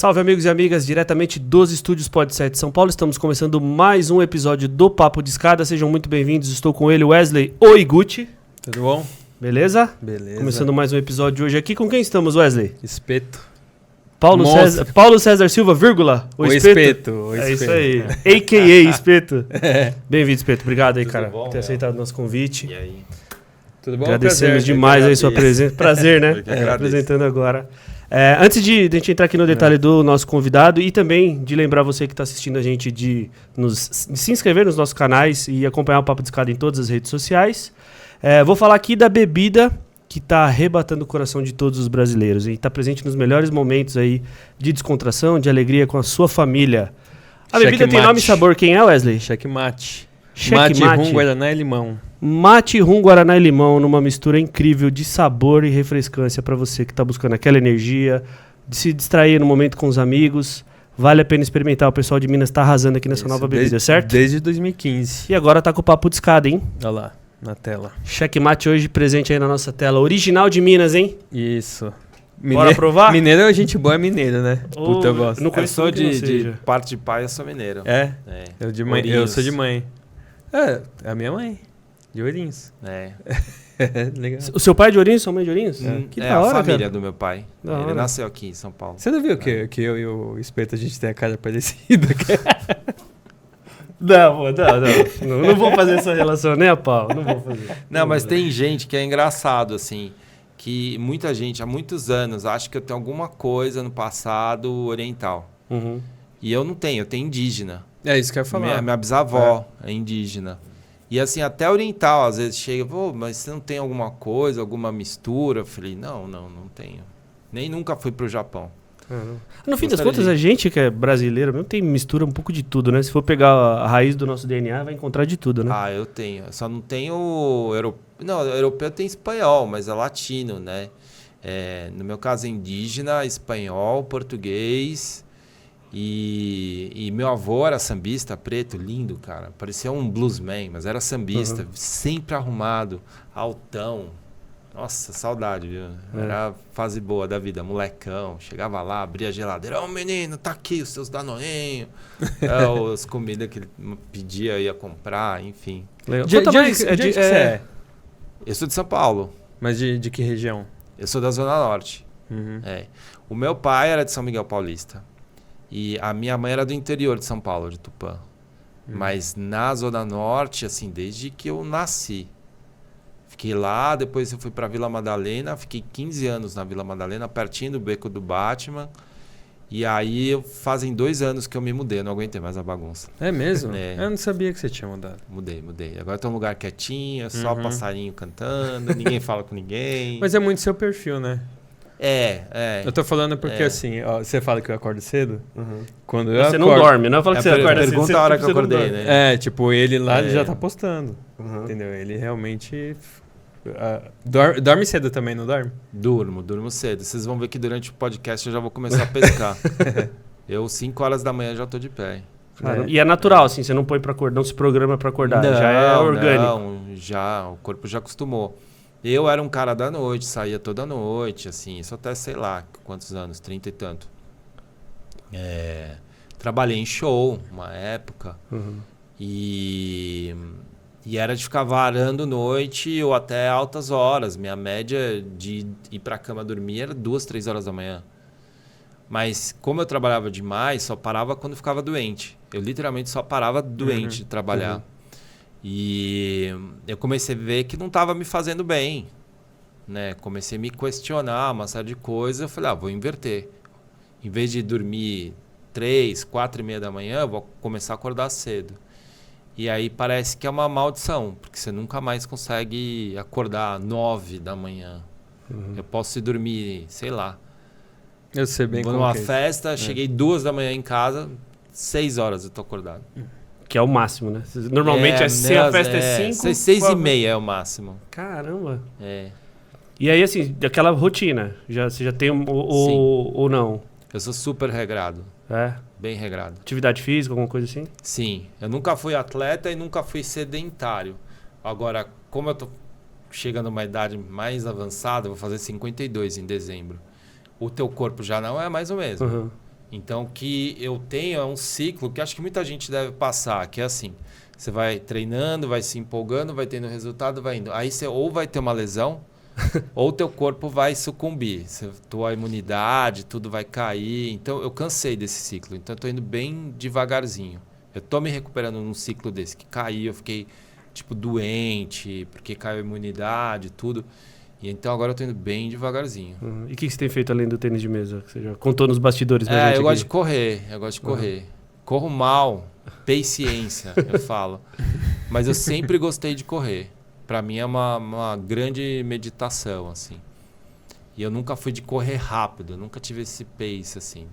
Salve amigos e amigas, diretamente dos estúdios Pod7 de São Paulo, estamos começando mais um episódio do Papo de Escada, sejam muito bem-vindos, estou com ele, Wesley Oiguchi. Tudo bom? Beleza? Beleza. Começando mais um episódio hoje aqui, com quem estamos, Wesley? Espeto. Paulo César Silva, vírgula, o Espeto. É isso aí, a.k.a. Espeto. Bem-vindo, Espeto, obrigado aí, cara, por ter aceitado o nosso convite. E aí? Tudo bom? Agradecemos demais aí sua presença, prazer, né? Apresentando agora. Antes de a gente entrar aqui no detalhe do nosso convidado e também de lembrar você que está assistindo a gente de se inscrever nos nossos canais e acompanhar o Papo de Escada em todas as redes sociais. Vou falar aqui da bebida que está arrebatando o coração de todos os brasileiros e está presente nos melhores momentos aí de descontração, de alegria com a sua família. A bebida tem nome e sabor, quem é, Wesley? Checkmate. Checkmate. Mate, rum, guaraná e limão. Mate, rum, guaraná e limão, numa mistura incrível de sabor e refrescância para você que está buscando aquela energia, de se distrair no momento com os amigos. Vale a pena experimentar, o pessoal de Minas está arrasando aqui nessa nova bebida, certo? Desde 2015. E agora tá com o Papo de Escada, hein? Olha lá, na tela. Checkmate hoje presente aí na nossa tela, original de Minas, hein? Isso. Bora provar? Mineiro é gente boa, é mineiro, né? Puta, eu gosto. Não Eu sou de parte de pai, eu sou mineiro. É? É. Eu sou de mãe. É a minha mãe. De Ourinhos. É. Legal. O seu pai é de Ourinhos, sua mãe é de Ourinhos? Que É da hora, a família cara. do meu pai. Da Ele hora. nasceu aqui em São Paulo. Você não viu que eu e o Espeto a gente tem a cara parecida? Não vou fazer essa relação nem a pau, não vou fazer. Não, mas tem gente que é engraçado, assim, que muita gente, há muitos anos, acha que eu tenho alguma coisa no passado oriental. Uhum. E eu não tenho, eu tenho indígena. É isso que eu ia falar. Minha bisavó é indígena. E assim, até oriental, às vezes chega, pô, mas você não tem alguma coisa, alguma mistura? Eu falei, não tenho. Nem nunca fui pro Japão. No fim das contas, a gente que é brasileiro mesmo tem mistura um pouco de tudo, né? Se for pegar a raiz do nosso DNA, vai encontrar de tudo, né? Ah, eu tenho. Eu só não tenho europeu. Não, europeu tem espanhol, mas é latino, né? No meu caso é indígena, espanhol, português. E meu avô era sambista, preto, lindo, cara. Parecia um bluesman, mas era sambista, sempre arrumado, altão. Nossa, saudade, viu? Era a fase boa da vida, molecão. Chegava lá, abria a geladeira. Ô, menino, tá aqui os seus danoninhos. As comidas que ele pedia, ia comprar, enfim. De onde que você é? Eu sou de São Paulo. Mas de que região? Eu sou da Zona Norte. Uhum. O meu pai era de São Miguel Paulista. E a minha mãe era do interior de São Paulo, de Tupã. Mas na Zona Norte, assim, desde que eu nasci. Fiquei lá, depois eu fui pra Vila Madalena, fiquei 15 anos na Vila Madalena, pertinho do Beco do Batman. E aí fazem 2 anos que eu me mudei, eu não aguentei mais a bagunça. É mesmo? É. Eu não sabia que você tinha mudado. Mudei. Agora tô num lugar quietinho, só passarinho cantando, ninguém fala com ninguém. Mas é muito seu perfil, né? Eu tô falando porque assim, ó, você fala que eu acordo cedo. Quando eu Você acordo, não dorme, não fala que você acorda cedo. Pergunta a hora que eu acordei, né? Tipo, ele lá ele já tá postando. Entendeu? Ele realmente dorme cedo também, não dorme? Durmo cedo. Vocês vão ver que durante o podcast eu já vou começar a pescar. Eu, 5 horas da manhã, já tô de pé. E é natural, assim, você não põe pra acordar, não se programa pra acordar, já é orgânico. Não, o corpo já acostumou. Eu era um cara da noite, saía toda noite, assim, isso até sei lá quantos anos, 30 e tanto. Trabalhei em show uma época e era de ficar varando noite ou até altas horas. Minha média de ir pra cama dormir era 2, 3 horas da manhã. Mas como eu trabalhava demais, só parava quando ficava doente. Eu literalmente só parava doente de trabalhar. E eu comecei a ver que não estava me fazendo bem, né? Comecei a me questionar uma série de coisas. Eu falei, vou inverter. Em vez de dormir 3, 4 e meia da manhã, eu vou começar a acordar cedo. E aí parece que é uma maldição, porque você nunca mais consegue acordar 9 da manhã. Eu posso ir dormir, sei lá. Eu sei bem vou como numa que é festa, cheguei 2 da manhã em casa, 6 horas eu tô acordado. Que é o máximo, né? Normalmente se a festa é 5... 6 e meia é o máximo. Caramba. É. E aí, assim, aquela rotina, você já tem ou não? Eu sou super regrado. Bem regrado. Atividade física, alguma coisa assim? Sim. Eu nunca fui atleta e nunca fui sedentário. Agora, como eu tô chegando a uma idade mais avançada, vou fazer 52 em dezembro. O teu corpo já não é mais o mesmo. Então, o que eu tenho é um ciclo que acho que muita gente deve passar, que é assim, você vai treinando, vai se empolgando, vai tendo resultado, vai indo. Aí você ou vai ter uma lesão, ou teu corpo vai sucumbir. Tua imunidade, tudo vai cair. Então, eu cansei desse ciclo. Então, eu tô indo bem devagarzinho. Eu tô me recuperando num ciclo desse, que caí, eu fiquei, tipo, doente, porque caiu a imunidade, tudo. E então, agora eu tô indo bem devagarzinho. E o que você tem feito além do tênis de mesa? Que você já contou nos bastidores pra gente eu aqui. gosto de correr. Eu gosto de correr. Corro mal, paciência, eu falo. Mas eu sempre gostei de correr. Para mim é uma grande meditação, assim. E eu nunca fui de correr rápido, eu nunca tive esse pace, assim.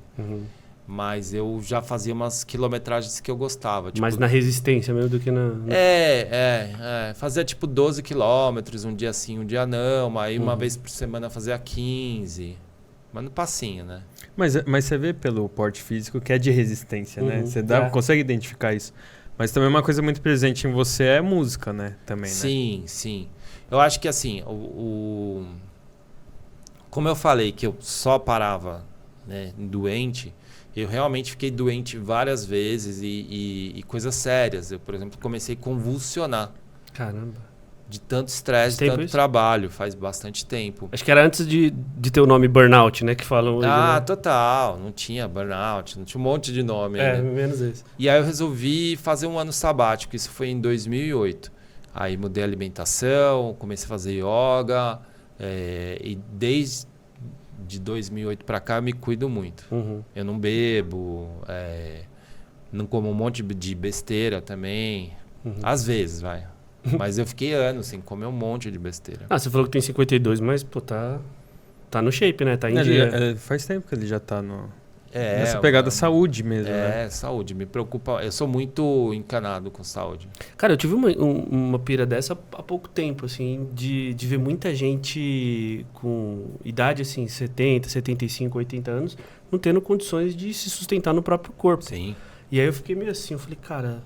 Mas eu já fazia umas quilometragens que eu gostava. Tipo, mais na resistência mesmo do que na... Fazia tipo 12 quilômetros, um dia sim, um dia não. Aí uma vez por semana fazia 15. Mas no passinho, né? Mas você vê pelo porte físico que é de resistência, né? Você consegue identificar isso. Mas também uma coisa muito presente em você é música, né? Também, sim, né? Sim. Eu acho que assim, como eu falei que eu só parava, né, doente, eu realmente fiquei doente várias vezes e coisas sérias. Eu, por exemplo, comecei a convulsionar. Caramba. De tanto estresse, de tanto trabalho, faz bastante tempo. Acho que era antes de ter o nome burnout, né? Que falam hoje, né? Total. Não tinha burnout, não tinha um monte de nome. Né? Menos esse. E aí eu resolvi fazer um ano sabático, isso foi em 2008. Aí mudei a alimentação, comecei a fazer yoga, e desde 2008 pra cá eu me cuido muito. Eu não bebo, não como um monte de besteira também. Às vezes, vai. Mas eu fiquei anos sem comer um monte de besteira. Você falou que tem 52, mas pô, tá no shape, né? Tá em dia. Faz tempo que ele já tá nessa pegada saúde mesmo, né? Saúde. Me preocupa. Eu sou muito encanado com saúde. Cara, eu tive uma pira dessa há pouco tempo, assim, de ver muita gente com idade, assim, 70, 75, 80 anos, não tendo condições de se sustentar no próprio corpo. Sim. E aí eu fiquei meio assim, eu falei, cara...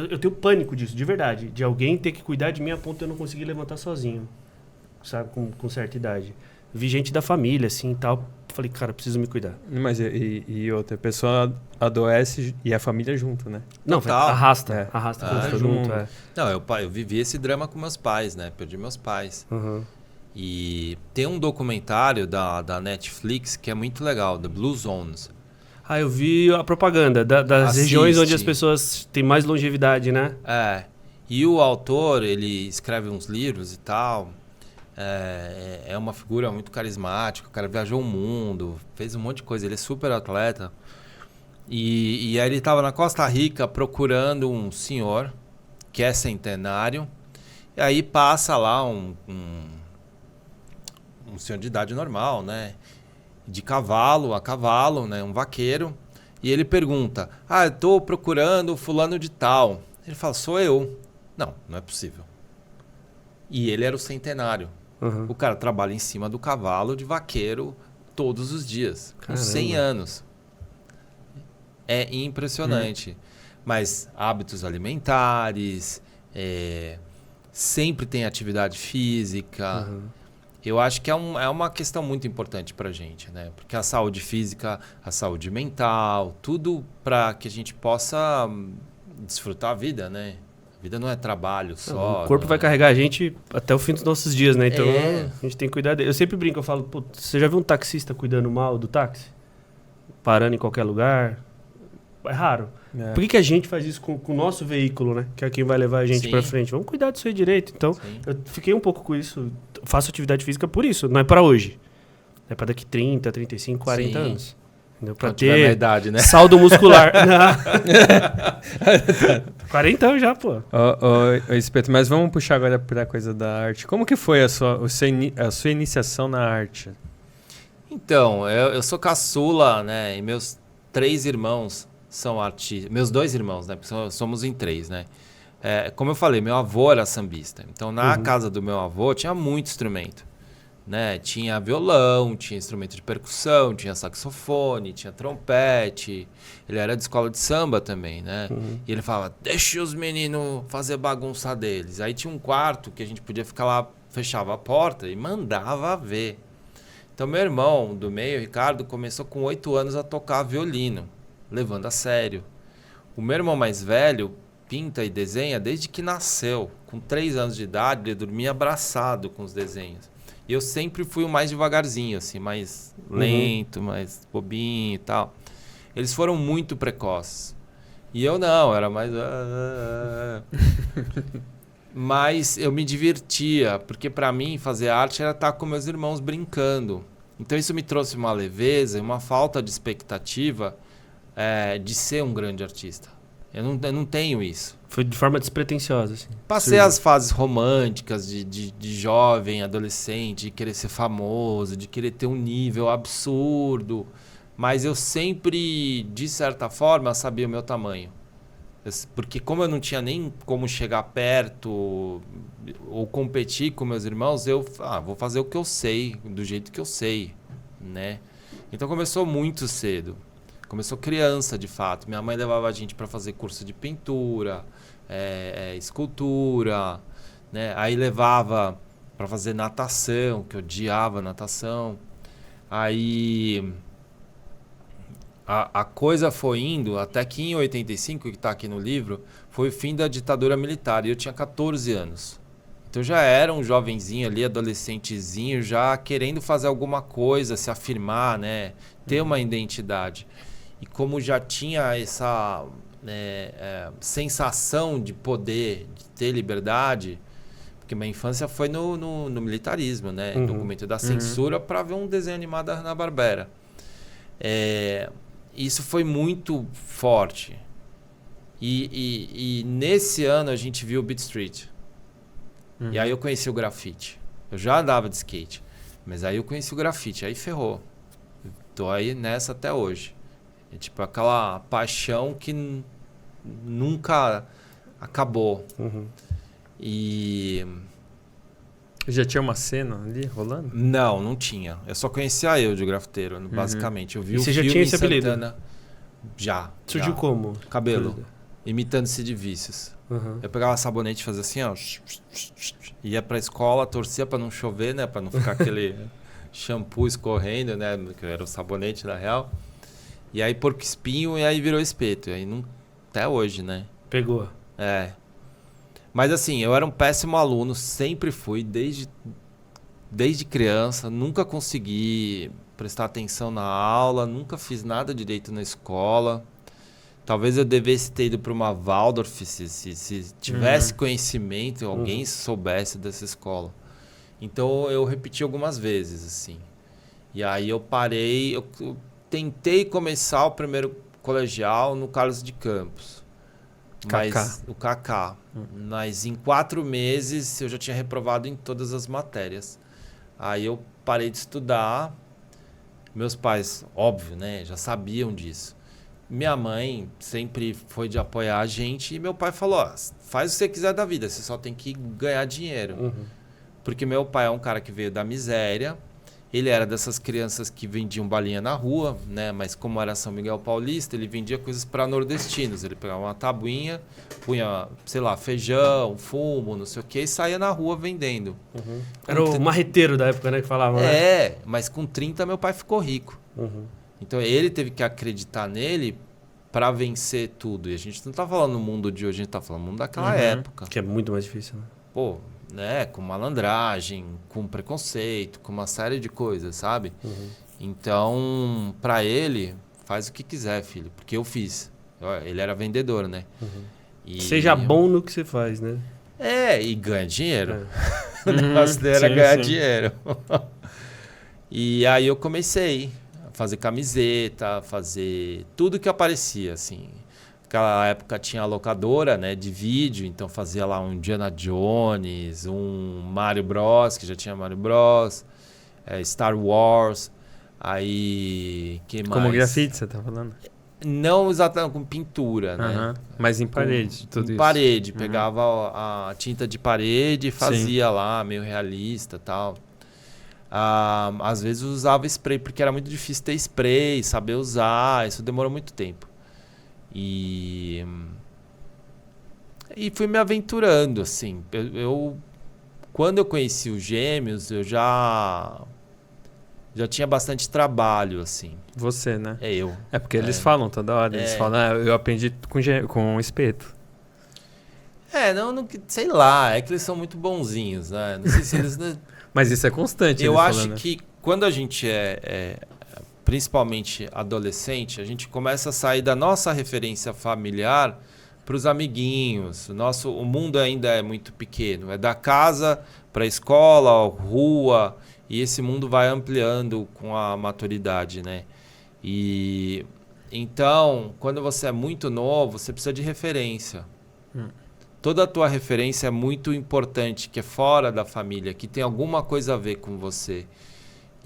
Eu tenho pânico disso, de verdade. De alguém ter que cuidar de mim a ponto de eu não conseguir levantar sozinho. Sabe? Com certa idade. Vi gente da família, assim, e tal. Falei, cara, preciso me cuidar. Mas e outra, a pessoa adoece e a família junto, né? Não, arrasta todo junto. Não, eu vivi esse drama com meus pais, né? Perdi meus pais. E tem um documentário da Netflix que é muito legal, The Blue Zones. Eu vi a propaganda das regiões onde as pessoas têm mais longevidade, né? E o autor, ele escreve uns livros e tal. É uma figura muito carismática. O cara viajou o mundo, fez um monte de coisa. Ele é super atleta. E aí ele estava na Costa Rica procurando um senhor que é centenário. E aí passa lá um senhor de idade normal, né? De cavalo a cavalo, né? Um vaqueiro. E ele pergunta, eu tô procurando fulano de tal. Ele fala, sou eu. Não é possível. E ele era o centenário. O cara trabalha em cima do cavalo de vaqueiro todos os dias. Com 100 anos. É impressionante. Mas hábitos alimentares, sempre tem atividade física... Eu acho que é uma questão muito importante pra gente, né? Porque a saúde física, a saúde mental, tudo para que a gente possa desfrutar a vida, né? A vida não é trabalho só. O corpo vai carregar a gente até o fim dos nossos dias, né? Então a gente tem que cuidar dele. Eu sempre brinco, eu falo, pô, você já viu um taxista cuidando mal do táxi? Parando em qualquer lugar? É raro. Por que a gente faz isso com o nosso veículo, né? Que é quem vai levar a gente pra frente. Vamos cuidar disso aí direito. Então, eu fiquei um pouco com isso. Faço atividade física por isso. Não é pra hoje. É pra daqui 30, 35, 40 anos. Entendeu? Pra ter idade, né? saldo muscular. 40 anos já, pô. Espeto, mas vamos puxar agora pra coisa da arte. Como que foi a sua iniciação na arte? Então, eu sou caçula, né? E meus 3 irmãos são artistas. Meus 2 irmãos, né? Porque somos em 3, né? Como eu falei, meu avô era sambista. Então, na casa do meu avô tinha muito instrumento. Né? Tinha violão, tinha instrumento de percussão, tinha saxofone, tinha trompete. Ele era de escola de samba também, né? E ele falava, deixa os meninos fazer bagunça deles. Aí tinha um quarto que a gente podia ficar lá, fechava a porta e mandava ver. Então, meu irmão do meio, Ricardo, começou com 8 anos a tocar violino, levando a sério. O meu irmão mais velho pinta e desenha desde que nasceu. Com 3 anos de idade, ele dormia abraçado com os desenhos. E eu sempre fui o mais devagarzinho, assim, mais lento, mais bobinho e tal. Eles foram muito precoces. E eu não, era mais... Mas eu me divertia, porque para mim fazer arte era estar com meus irmãos brincando. Então isso me trouxe uma leveza e uma falta de expectativa de ser um grande artista. Eu não tenho isso. Foi de forma despretensiosa, assim. Passei as fases românticas de jovem, adolescente, de querer ser famoso, de querer ter um nível absurdo. Mas eu sempre, de certa forma, sabia o meu tamanho. Porque como eu não tinha nem como chegar perto ou competir com meus irmãos, eu vou fazer o que eu sei, do jeito que eu sei, né? Então começou muito cedo. Começou criança, de fato. Minha mãe levava a gente para fazer curso de pintura, escultura, né? Aí levava para fazer natação, que eu odiava natação. Aí... A coisa foi indo até que em 85, que está aqui no livro, foi o fim da ditadura militar. E eu tinha 14 anos. Então eu já era um jovenzinho ali, adolescentezinho, já querendo fazer alguma coisa, se afirmar, né? Ter uma identidade. E como já tinha essa sensação de poder, de ter liberdade, porque minha infância foi no militarismo, né? Documento da censura para ver um desenho animado da Hanna-Barbera. Isso foi muito forte. E nesse ano a gente viu o Beat Street. E aí eu conheci o grafite. Eu já andava de skate, mas aí eu conheci o grafite. Aí ferrou. Tô aí nessa até hoje. É tipo aquela paixão que nunca acabou. E... Já tinha uma cena ali rolando? Não tinha. Eu só conhecia eu de grafiteiro, basicamente. Eu vi e o você filme já tinha esse apelido? Santana. Já. Surgiu como? Cabelo. Imitando Sid Vicious. Eu pegava sabonete e fazia assim, ó. Ia pra escola, torcia pra não chover, né? Pra não ficar aquele shampoo escorrendo, né? Que era o sabonete, na real. E aí porco espinho e aí virou espeto. E aí não... Até hoje, né? Pegou. Mas assim, eu era um péssimo aluno, sempre fui, desde criança, nunca consegui prestar atenção na aula, nunca fiz nada direito na escola. Talvez eu devesse ter ido para uma Waldorf se tivesse conhecimento, alguém soubesse dessa escola. Então eu repeti algumas vezes, assim. E aí eu parei, eu tentei começar o primeiro colegial no Carlos de Campos. O Kaká. Mas em 4 meses eu já tinha reprovado em todas as matérias. Aí eu parei de estudar. Meus pais, óbvio, né, já sabiam disso. Minha mãe sempre foi de apoiar a gente. E meu pai falou, faz o que você quiser da vida, você só tem que ganhar dinheiro. Porque meu pai é um cara que veio da miséria. Ele era dessas crianças que vendiam balinha na rua, né? Mas como era São Miguel Paulista, ele vendia coisas para nordestinos. Ele pegava uma tabuinha, punha, sei lá, feijão, fumo, não sei o quê, e saía na rua vendendo. Era o marreteiro da época, né? Que falava, né? Mas com 30 meu pai ficou rico. Então ele teve que acreditar nele para vencer tudo. E a gente não tá falando no mundo de hoje, a gente tá falando no mundo daquela época. Que é muito mais difícil, né? Pô, né, com malandragem, com preconceito, com uma série de coisas, sabe? Então, para ele, faz o que quiser, filho, porque eu fiz. Ele era vendedor, né? E seja bom no que você faz, né? E ganha dinheiro. O negócio dele era ganhar dinheiro. E aí eu comecei a fazer camiseta, fazer tudo que aparecia, assim. Naquela época tinha a locadora, né, de vídeo, então fazia lá um Indiana Jones, um Mario Bros, que já tinha Mario Bros, Star Wars, aí... que mais? Como grafite, você tá falando? Não exatamente, com pintura, né? Mas em parede, tudo isso. Em parede, pegava a tinta de parede e fazia lá, meio realista e tal. Às vezes eu usava spray, porque era muito difícil ter spray, saber usar, isso demorou muito tempo. E fui me aventurando, assim. Quando eu conheci os Gêmeos, eu já já tinha bastante trabalho, assim. Você, né? É eu. É porque eles falam toda hora, eles falam, eu aprendi com espeto. Não, sei lá, é que eles são muito bonzinhos, né? Não sei se eles... Mas isso é constante. Eu acho que quando a gente principalmente adolescente, a gente começa a sair da nossa referência familiar para os amiguinhos. O mundo ainda é muito pequeno. É da casa para a escola, rua, e esse mundo vai ampliando com a maturidade, né? E então, quando você é muito novo, você precisa de referência. Toda a tua referência é muito importante, que é fora da família, que tem alguma coisa a ver com você.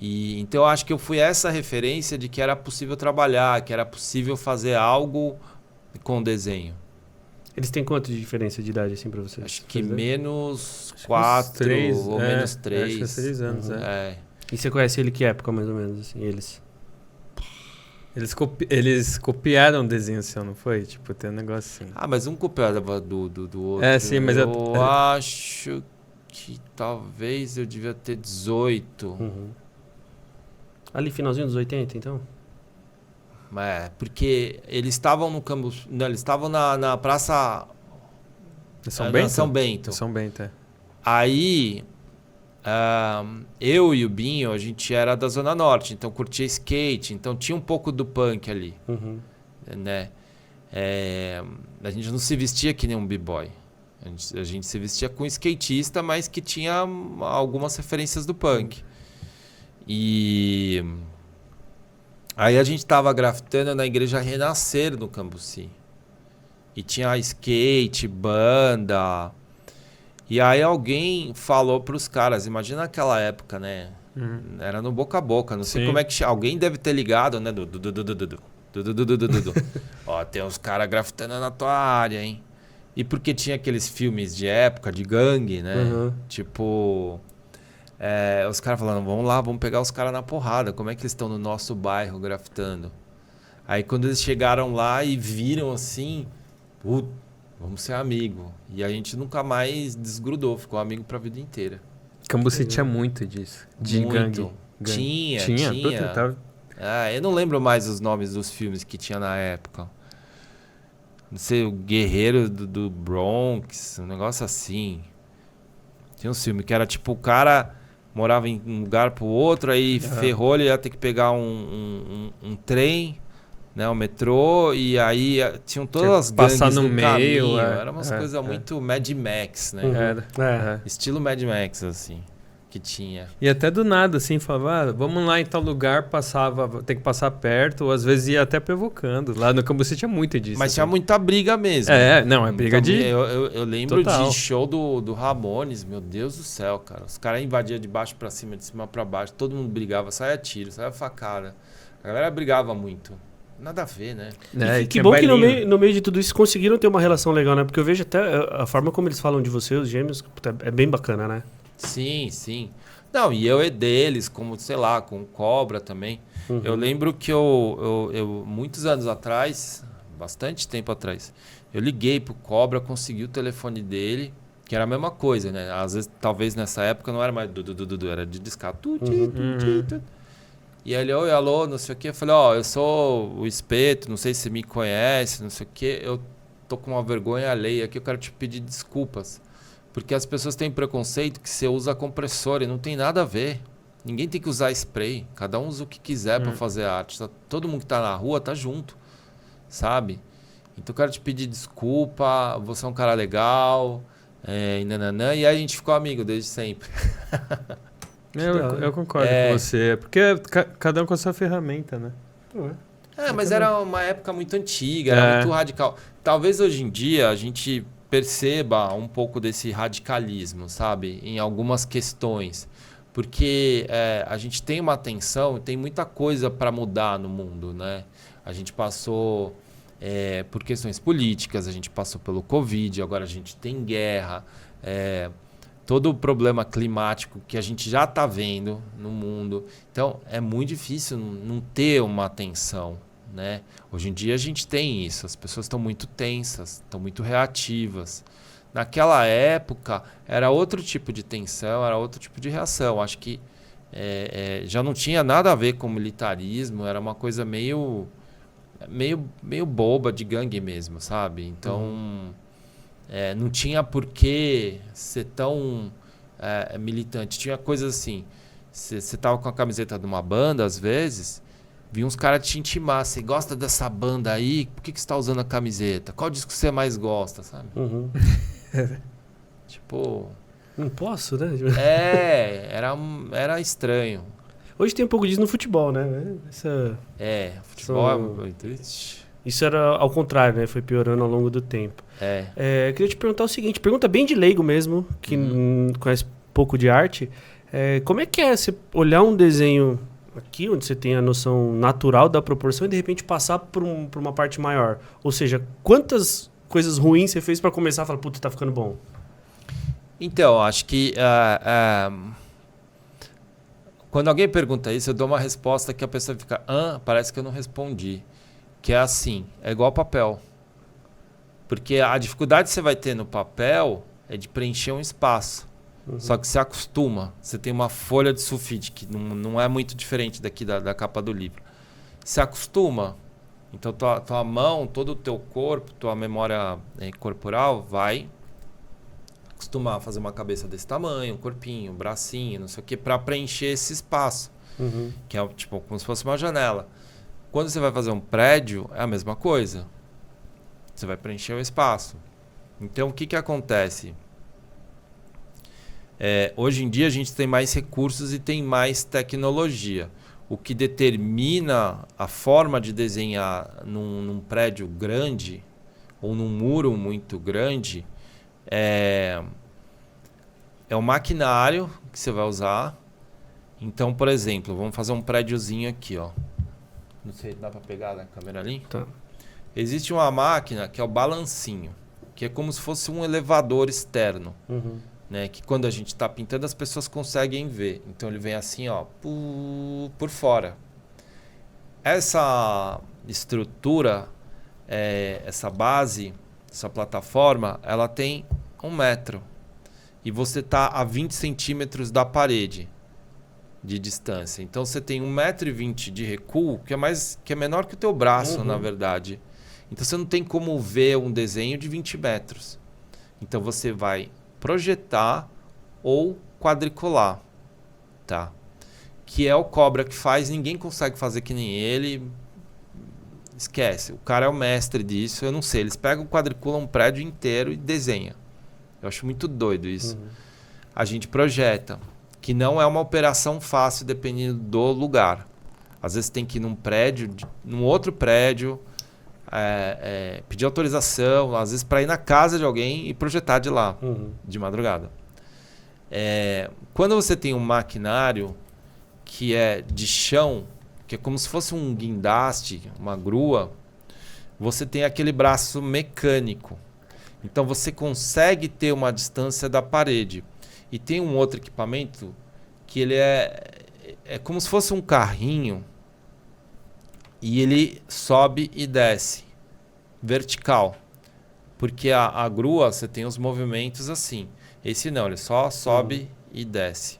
E então eu acho que eu fui essa referência de que era possível trabalhar, que era possível fazer algo com desenho. Eles têm quanto de diferença de idade assim pra você? Acho que menos 4 ou menos 3. Acho que é 6 anos, E você conhece ele que época, mais ou menos, assim, eles? Eles copiaram o desenho seu, não foi? Tipo, tem um negócio assim. Mas um copiava do outro. Sim, mas eu acho que talvez eu devia ter 18. Ali, finalzinho dos 80, então? Porque eles estavam no campus... Não, eles estavam na praça... São Bento? São Bento. São Bento, é. Aí, eu e o Binho, a gente era da Zona Norte, então curtia skate, então tinha um pouco do punk ali, né? A gente não se vestia que nem um b-boy. A gente se vestia com skatista, mas que tinha algumas referências do punk. E aí a gente tava grafitando na Igreja Renascer no Cambuci. E tinha skate, banda. E aí alguém falou pros caras, imagina aquela época, né? Era no boca a boca, não sei como é que... Alguém deve ter ligado, né? Ó, tem uns caras grafitando na tua área, hein? E porque tinha aqueles filmes de época, de gangue, né? Tipo... os caras falando, vamos lá, vamos pegar os caras na porrada. Como é que eles estão no nosso bairro grafitando? Aí quando eles chegaram lá e viram assim, vamos ser amigo. E a gente nunca mais desgrudou, ficou amigo pra vida inteira. Cambuci tinha muito disso, de gangue. Tinha. Eu não lembro mais os nomes dos filmes que tinha na época. Não sei, o Guerreiro do Bronx, um negócio assim. Tinha um filme que era tipo o cara... Morava em um lugar pro outro, aí ferrou, ele ia ter que pegar um trem, né, o metrô, e aí tinham todas as gangues passar no meio. Caminho. Era umas coisas muito Mad Max, né? Estilo Mad Max, assim, que tinha. E até do nada, assim, falava, vamos lá em tal lugar, tem que passar perto, ou às vezes ia até provocando. Lá no Cambuci tinha muito disso. Mas assim. tinha muita briga mesmo. Briga de... Eu lembro Total. de show do Ramones, meu Deus do céu, cara. Os caras invadiam de baixo pra cima, de cima pra baixo, todo mundo brigava, saia tiro, saia facada. A galera brigava muito. Nada a ver, né? Que bom bailinho. Que no meio de tudo isso conseguiram ter uma relação legal, né? Porque eu vejo até a forma como eles falam de você, os gêmeos, é bem bacana, né? Sim. Não, e eu deles, como, sei lá, com Cobra também. Eu lembro que eu muitos anos atrás, bastante tempo atrás, eu liguei pro Cobra, consegui o telefone dele, que era a mesma coisa, né? Às vezes, talvez nessa época não era mais era de discar. E aí ele, oi, alô, não sei o quê. Eu falei, eu sou o Espeto, não sei se você me conhece, não sei o quê. Eu tô com uma vergonha alheia aqui, eu quero te pedir desculpas. Porque as pessoas têm preconceito que você usa compressor e não tem nada a ver. Ninguém tem que usar spray. Cada um usa o que quiser para fazer arte. Todo mundo que tá na rua tá junto, sabe? Então eu quero te pedir desculpa, você é um cara legal, e nananã. E aí a gente ficou amigo desde sempre. Eu concordo com você. Porque cada um com a sua ferramenta, né? Mas era uma época muito antiga, era muito radical. Talvez hoje em dia a gente... perceba um pouco desse radicalismo, sabe? Em algumas questões. Porque a gente tem uma tensão, tem muita coisa para mudar no mundo, né? A gente passou por questões políticas, a gente passou pelo Covid, agora a gente tem guerra, todo o problema climático que a gente já está vendo no mundo. Então, é muito difícil não ter uma tensão, né? Hoje em dia a gente tem isso, as pessoas estão muito tensas, estão muito reativas. Naquela época era outro tipo de tensão, era outro tipo de reação. Acho que já não tinha nada a ver com militarismo, era uma coisa meio boba de gangue mesmo, sabe? Então, não tinha por que ser tão militante. Tinha coisas assim, você tava com a camiseta de uma banda, às vezes, vi uns caras te intimar, você gosta dessa banda aí? Por que você tá usando a camiseta? Qual disco você mais gosta, sabe? Uhum. Tipo... Não posso, né? Era estranho. Hoje tem um pouco disso no futebol, né? Futebol Isso era ao contrário, né? Foi piorando ao longo do tempo. Queria te perguntar o seguinte, pergunta bem de leigo mesmo, que conhece pouco de arte. Como é que é você olhar um desenho aqui, onde você tem a noção natural da proporção e de repente passar por uma parte maior? Ou seja, quantas coisas ruins você fez para começar a falar, puta, tá ficando bom? Então, acho que quando alguém pergunta isso, eu dou uma resposta que a pessoa fica, parece que eu não respondi. Que é assim, é igual papel. Porque a dificuldade que você vai ter no papel é de preencher um espaço. Só que você acostuma. Você tem uma folha de sulfite, que não é muito diferente daqui da capa do livro. Você acostuma. Então, tua mão, todo o teu corpo, tua memória corporal vai acostumar a fazer uma cabeça desse tamanho, um corpinho, um bracinho, não sei o que, para preencher esse espaço. Que é tipo como se fosse uma janela. Quando você vai fazer um prédio, é a mesma coisa. Você vai preencher o espaço. Então, o que acontece? Hoje em dia, a gente tem mais recursos e tem mais tecnologia. O que determina a forma de desenhar num prédio grande ou num muro muito grande é o maquinário que você vai usar. Então, por exemplo, vamos fazer um prédiozinho aqui, ó. Não sei, dá para pegar na câmera ali? Tá. Existe uma máquina que é o balancinho, que é como se fosse um elevador externo, né? Que quando a gente está pintando, as pessoas conseguem ver. Então ele vem assim, ó, por fora. Essa estrutura, essa base, essa plataforma, ela tem 1 metro. E você está a 20 centímetros da parede de distância. Então você tem 1,20 m de recuo, que é menor que o teu braço, na verdade. Então você não tem como ver um desenho de 20 metros. Então você vai projetar ou quadricular, tá? Que é o Cobra que faz, ninguém consegue fazer que nem ele. Esquece, o cara é o mestre disso, eu não sei. Eles pegam, quadriculam um prédio inteiro e desenham. Eu acho muito doido isso. A gente projeta, que não é uma operação fácil dependendo do lugar. Às vezes tem que ir num prédio, num outro prédio, pedir autorização, às vezes para ir na casa de alguém e projetar de lá, de madrugada. Quando você tem um maquinário que é de chão, que é como se fosse um guindaste, uma grua, você tem aquele braço mecânico. Então você consegue ter uma distância da parede. E tem um outro equipamento que ele é como se fosse um carrinho e ele sobe e desce vertical. Porque a grua, você tem os movimentos assim. Esse não, ele só sobe e desce.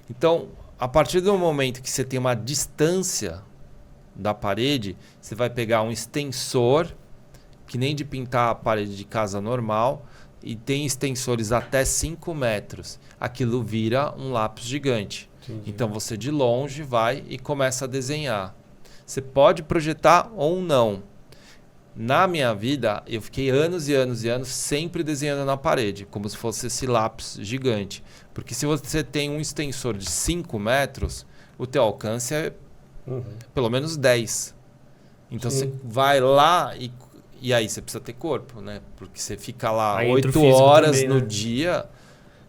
Então, a partir do momento que você tem uma distância da parede, você vai pegar um extensor, que nem de pintar a parede de casa normal, e tem extensores até 5 metros. Aquilo vira um lápis gigante. Entendi. Então você de longe vai e começa a desenhar. Você pode projetar ou não. Na minha vida, eu fiquei anos e anos e anos sempre desenhando na parede, como se fosse esse lápis gigante. Porque se você tem um extensor de 5 metros, o teu alcance é pelo menos 10. Então você vai lá e aí você precisa ter corpo, né? Porque você fica lá aí 8 horas também, no dia,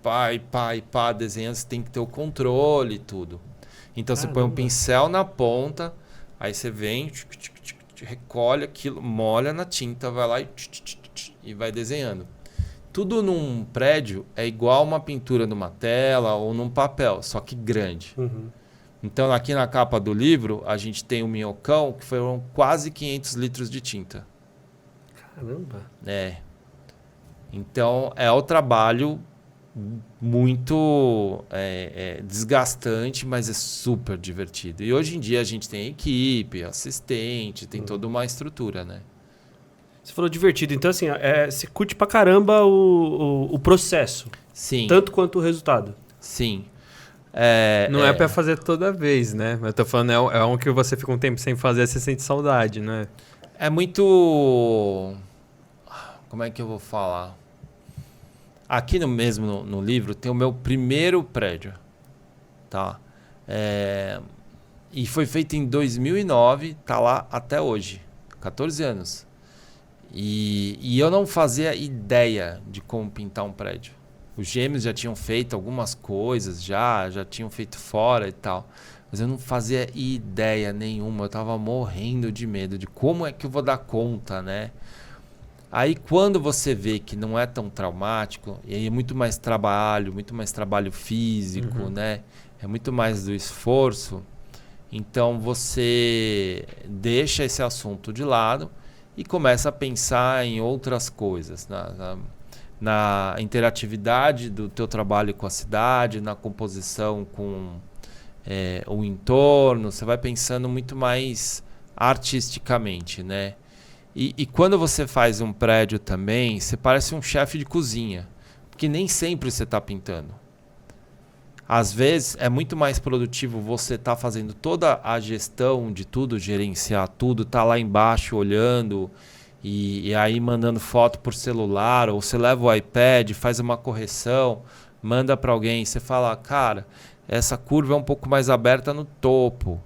pá, desenhando, você tem que ter o controle e tudo. Então você põe um pincel na ponta, aí você vem, recolhe aquilo, molha na tinta, vai lá e vai desenhando. Tudo num prédio é igual uma pintura numa tela ou num papel, só que grande. Então aqui na capa do livro, a gente tem um minhocão que foram quase 500 litros de tinta. Caramba! Então é o trabalho muito desgastante, mas é super divertido. E hoje em dia a gente tem equipe, assistente, tem toda uma estrutura, né? Você falou divertido, então assim, você curte pra caramba o processo. Sim. Tanto quanto o resultado. Sim. Não é pra fazer toda vez, né? Eu tô falando, é um que você fica um tempo sem fazer, você sente saudade, né? É muito... Como é que eu vou falar? Aqui no livro tem o meu primeiro prédio, tá? E foi feito em 2009, tá lá até hoje, 14 anos. E eu não fazia ideia de como pintar um prédio. Os gêmeos já tinham feito algumas coisas, já tinham feito fora e tal. Mas eu não fazia ideia nenhuma, eu tava morrendo de medo de como é que eu vou dar conta, né? Aí quando você vê que não é tão traumático, e aí é muito mais trabalho físico, né? É muito mais do esforço. Então você deixa esse assunto de lado e começa a pensar em outras coisas, na interatividade do teu trabalho com a cidade, na composição com o entorno. Você vai pensando muito mais artisticamente, né? E quando você faz um prédio também, você parece um chefe de cozinha, porque nem sempre você está pintando. Às vezes é muito mais produtivo você estar fazendo toda a gestão de tudo, gerenciar tudo, tá lá embaixo olhando e aí mandando foto por celular, ou você leva o iPad, faz uma correção, manda para alguém, você fala, cara, essa curva é um pouco mais aberta no topo,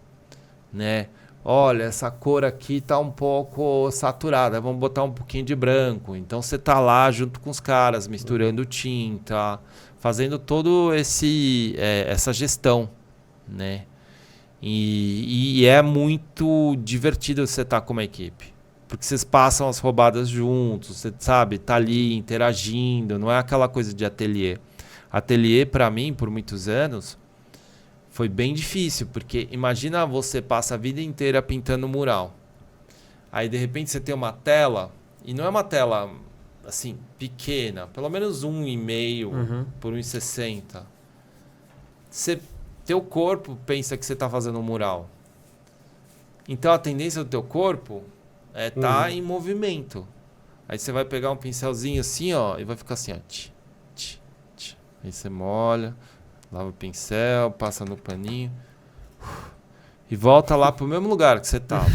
né? Olha, essa cor aqui tá um pouco saturada, vamos botar um pouquinho de branco. Então você tá lá junto com os caras, misturando tinta, fazendo todo essa gestão, né? E é muito divertido você estar com uma equipe, porque vocês passam as roubadas juntos, você sabe, tá ali interagindo, não é aquela coisa de ateliê. Ateliê, para mim, por muitos anos, foi bem difícil, porque imagina você passa a vida inteira pintando mural. Aí, de repente, você tem uma tela, e não é uma tela, assim, pequena, pelo menos 1,5 por 1,60. Teu corpo pensa que você está fazendo um mural. Então, a tendência do teu corpo é estar em movimento. Aí você vai pegar um pincelzinho assim, ó, e vai ficar assim, ó. Aí você molha... Lava o pincel, passa no paninho e volta lá pro mesmo lugar que você tava.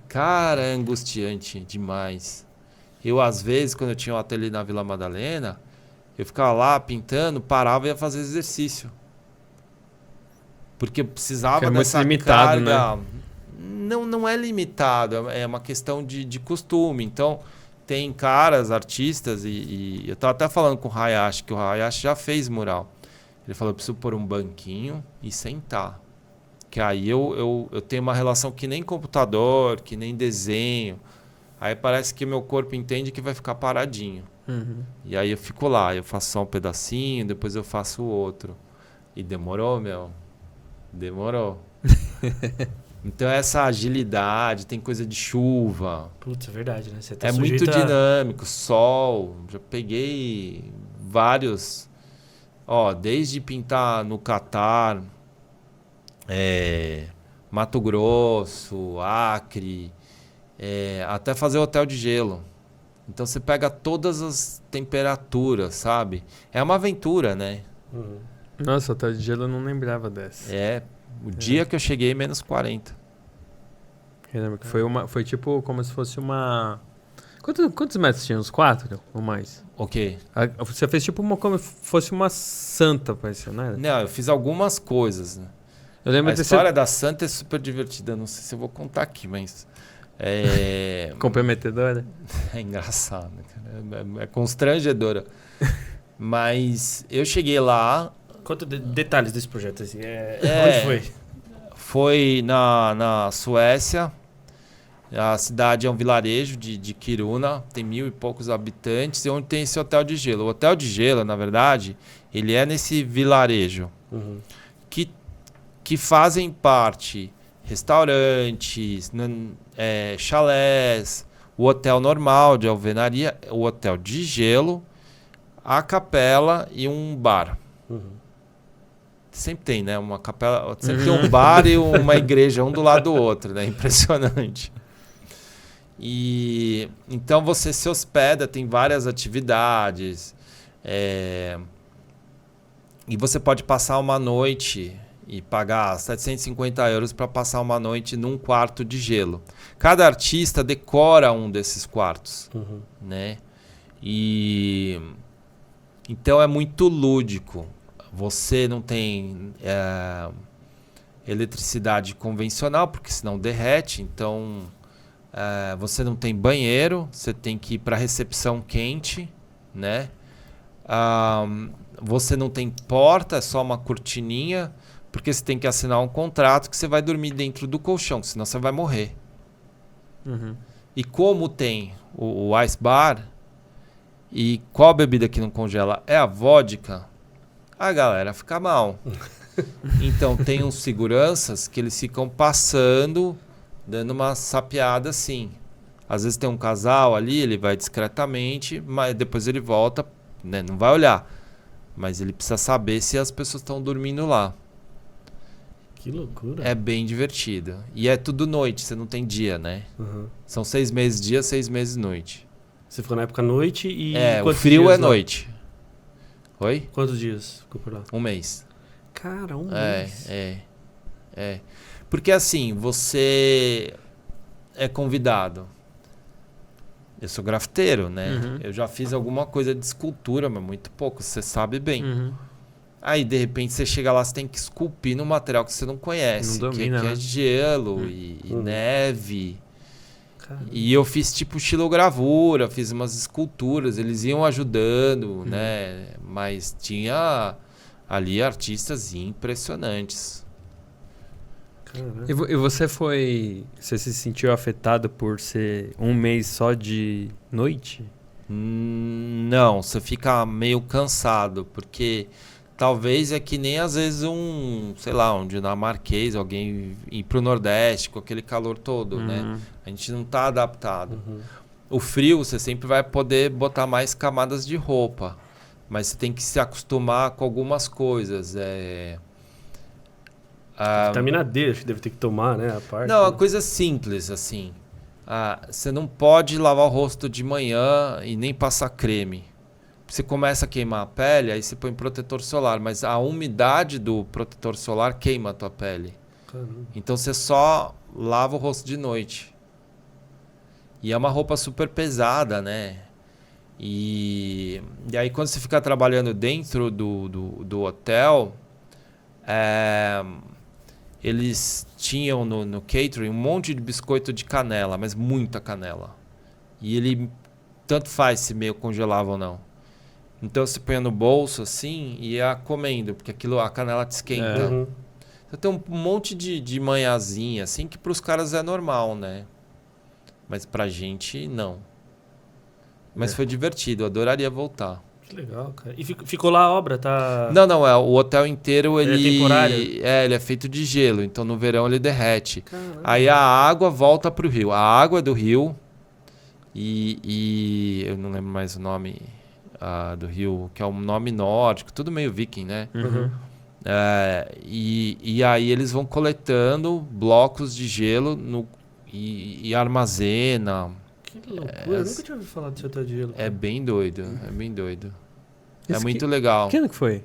Cara, é angustiante demais. Eu, às vezes, quando eu tinha um ateliê na Vila Madalena, eu ficava lá pintando, parava e ia fazer exercício. Porque eu precisava dessa limitado, carga. Né? Não é limitado, é uma questão de costume. Então, tem caras, artistas, e eu tava até falando com o Hayashi, que o Hayashi já fez mural. Ele falou, eu preciso pôr um banquinho e sentar. Que aí eu tenho uma relação que nem computador, que nem desenho. Aí parece que meu corpo entende que vai ficar paradinho. E aí eu fico lá, eu faço só um pedacinho, depois eu faço o outro. E demorou, meu. Demorou. Então essa agilidade, tem coisa de chuva. Putz, é verdade, né? Você tá muito dinâmico, sol. Já peguei vários... desde pintar no Catar, Mato Grosso, Acre, até fazer hotel de gelo. Então você pega todas as temperaturas, sabe? É uma aventura, né? Nossa, hotel de gelo eu não lembrava dessa. O dia que eu cheguei, menos 40. Caramba, que foi tipo como se fosse uma... Quantos metros tinha? Uns 4 ou mais? Ok. Você fez tipo como se fosse uma santa, parece, não era? Não, eu fiz algumas coisas, né? Eu lembro a história da santa é super divertida. Não sei se eu vou contar aqui, mas... Comprometedora? É engraçado, cara. É constrangedora. Mas eu cheguei lá... Conta detalhes desse projeto, assim. Onde foi? Foi na Suécia. A cidade é um vilarejo de Kiruna, tem 1.000 e poucos habitantes, e onde tem esse hotel de gelo. O hotel de gelo, na verdade, ele é nesse vilarejo, que fazem parte restaurantes, chalés, o hotel normal de alvenaria, o hotel de gelo, a capela e um bar. Sempre tem, né? Uma capela, sempre tem um bar e uma igreja, um do lado do outro, né? Impressionante. E então você se hospeda, tem várias atividades. E você pode passar uma noite e pagar 750 euros para passar uma noite num quarto de gelo. Cada artista decora um desses quartos, né? E então é muito lúdico. Você não tem eletricidade convencional, porque senão derrete. Então você não tem banheiro, você tem que ir para a recepção quente, né? Você não tem porta, é só uma cortininha, porque você tem que assinar um contrato que você vai dormir dentro do colchão, senão você vai morrer. E como tem o ice bar, e qual bebida que não congela é a vodka, a galera fica mal. Então tem uns seguranças que eles ficam passando, dando uma sapeada assim. Às vezes tem um casal ali, ele vai discretamente, mas depois ele volta, né? Não vai olhar. Mas ele precisa saber se as pessoas estão dormindo lá. Que loucura. É bem divertido. E é tudo noite, você não tem dia, né? São 6 meses dia, 6 meses noite. Você ficou na época noite e... o frio é noite. Oi? Quantos dias ficou por lá? 1 mês. Cara, 1 mês. Porque assim, você é convidado. Eu sou grafiteiro, né? Eu já fiz alguma coisa de escultura, mas muito pouco, você sabe bem. Aí, de repente, você chega lá, você tem que esculpir num material que você não conhece. Não domina, que é né? gelo e neve. Caramba. E eu fiz tipo xilogravura, fiz umas esculturas, eles iam ajudando, né? Mas tinha ali artistas impressionantes. E você se sentiu afetado por ser 1 mês só de noite? Não, você fica meio cansado, porque talvez é que nem às vezes um dinamarquês, alguém ir pro Nordeste com aquele calor todo, né? A gente não tá adaptado. O frio, você sempre vai poder botar mais camadas de roupa, mas você tem que se acostumar com algumas coisas. Vitamina D, acho que deve ter que tomar, né? A parte, não, coisa simples, assim. Você não pode lavar o rosto de manhã e nem passar creme. Você começa a queimar a pele, aí você põe protetor solar, mas a umidade do protetor solar queima a tua pele. Caramba. Então você só lava o rosto de noite. E é uma roupa super pesada, né? E aí quando você fica trabalhando dentro do hotel, eles tinham no catering um monte de biscoito de canela, mas muita canela. E ele tanto faz se meio congelava ou não. Então você põe no bolso assim e ia comendo, porque a canela te esquenta. Então tem um monte de manhãzinha assim que pros caras é normal, né? Mas pra gente não. Mas foi divertido, eu adoraria voltar. Que legal, cara. E ficou lá a obra, tá? Não, o hotel inteiro ele é temporário? Ele é feito de gelo, então no verão ele derrete. Caramba. Aí a água volta pro rio. A água é do rio e eu não lembro mais o nome do rio, que é um nome nórdico, tudo meio viking, né? E aí eles vão coletando blocos de gelo e armazena. Que loucura, eu nunca tinha ouvido falar desse hotel de gelo. É bem doido, é bem doido. Isso é muito legal. Que ano que foi?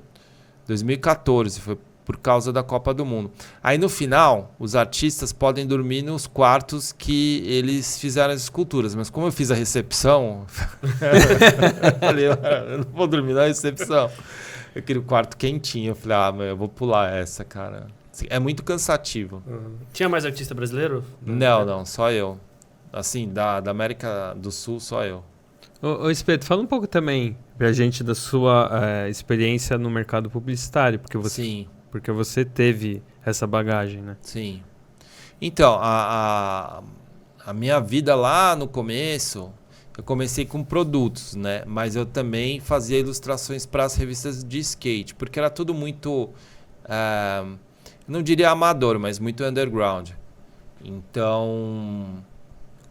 2014, foi por causa da Copa do Mundo. Aí no final, os artistas podem dormir nos quartos que eles fizeram as esculturas. Mas como eu fiz a recepção, eu falei, eu não vou dormir na recepção. Eu queria o quarto quentinho. Eu falei, eu vou pular essa, cara. É muito cansativo. Tinha mais artista brasileiro? Não, só eu. Assim, da América do Sul, só eu. Ô Espeto, fala um pouco também pra gente da sua experiência no mercado publicitário, porque você teve essa bagagem, né? Sim. Então, a minha vida lá no começo, eu comecei com produtos, né? Mas eu também fazia ilustrações para as revistas de skate, porque era tudo muito, não diria amador, mas muito underground. Então,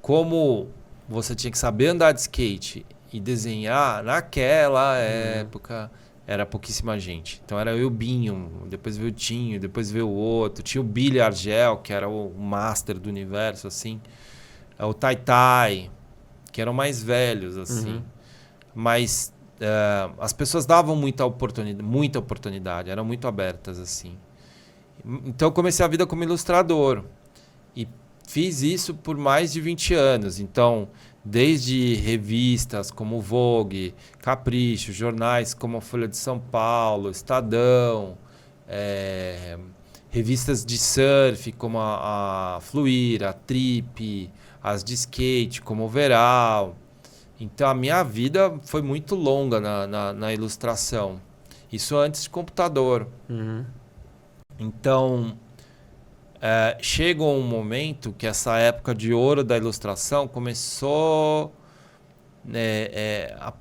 como você tinha que saber andar de skate e desenhar, naquela época, era pouquíssima gente. Então era eu e o Binho, depois veio o Tinho, depois veio o outro. Tinha o Billy Argel, que era o master do universo, assim. O Tai Tai, que eram mais velhos, assim. Mas as pessoas davam muita oportunidade, eram muito abertas, assim. Então eu comecei a vida como ilustrador. E fiz isso por mais de 20 anos. Então, desde revistas como Vogue, Capricho, jornais como a Folha de São Paulo, Estadão, revistas de surf como a Fluir, a Trip, as de skate como o Veral. Então a minha vida foi muito longa na ilustração. Isso antes de computador. Então, chegou um momento que essa época de ouro da ilustração começou a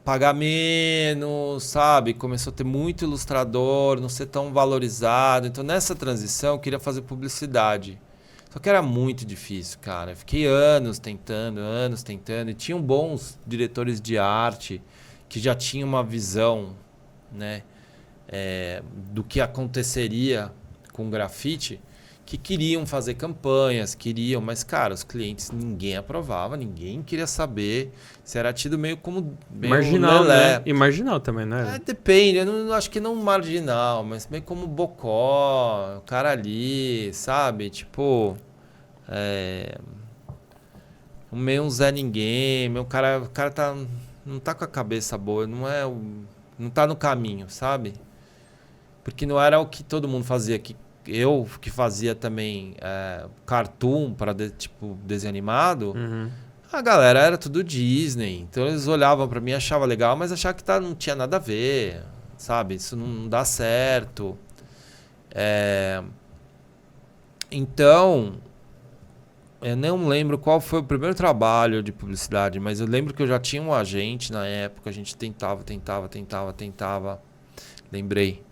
pagar menos, sabe? Começou a ter muito ilustrador, não ser tão valorizado. Então, nessa transição, eu queria fazer publicidade. Só que era muito difícil, cara. Eu fiquei anos tentando. E tinham bons diretores de arte que já tinham uma visão, né, do que aconteceria com grafite, que queriam fazer campanhas, mas, cara, os clientes, ninguém aprovava, ninguém queria saber. Se era tido meio como... marginal, né? E marginal também, né? Depende, eu não, acho que não marginal, mas meio como bocó, o cara ali, sabe? Tipo... meio um Zé Ninguém, o cara não tá com a cabeça boa, não tá no caminho, sabe? Porque não era o que todo mundo fazia, eu que fazia também cartoon para tipo desenho animado, a galera era tudo Disney, então eles olhavam para mim, achavam legal, mas achavam que não tinha nada a ver, sabe? Isso não dá certo. Então, eu não lembro qual foi o primeiro trabalho de publicidade, mas eu lembro que eu já tinha um agente na época, a gente tentava. Lembrei.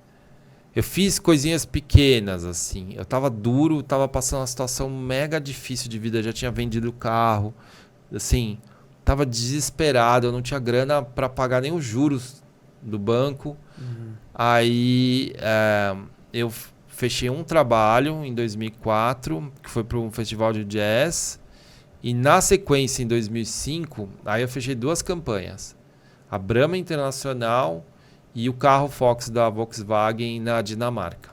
Eu fiz coisinhas pequenas, assim. Eu tava duro, tava passando uma situação mega difícil de vida. Eu já tinha vendido o carro. Assim, tava desesperado. Eu não tinha grana para pagar nem os juros do banco. Aí, eu fechei um trabalho em 2004, que foi para um festival de jazz. E na sequência, em 2005, aí eu fechei 2 campanhas. A Brahma Internacional... e o carro Fox da Volkswagen na Dinamarca.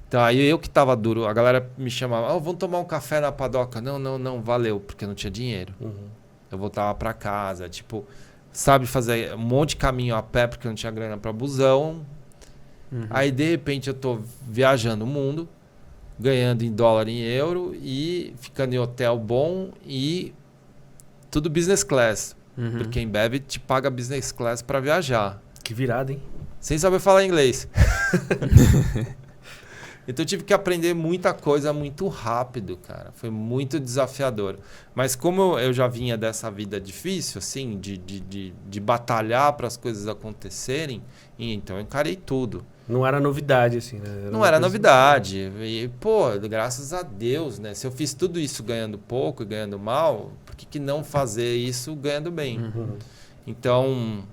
Então, aí eu que tava duro, a galera me chamava, vamos tomar um café na padoca? Não, valeu, porque eu não tinha dinheiro. Eu voltava para casa, tipo, sabe, fazer um monte de caminho a pé, porque eu não tinha grana para busão. Aí, de repente, eu tô viajando o mundo, ganhando em dólar, em euro, e ficando em hotel bom, e tudo business class. Porque a Embev te paga business class para viajar. Que virada, hein? Sem saber falar inglês. Então eu tive que aprender muita coisa muito rápido, cara. Foi muito desafiador. Mas como eu já vinha dessa vida difícil, assim, de batalhar para as coisas acontecerem, então eu encarei tudo. Não era novidade, assim, né? Não era novidade. E, graças a Deus, né? Se eu fiz tudo isso ganhando pouco e ganhando mal, por que não fazer isso ganhando bem? Então...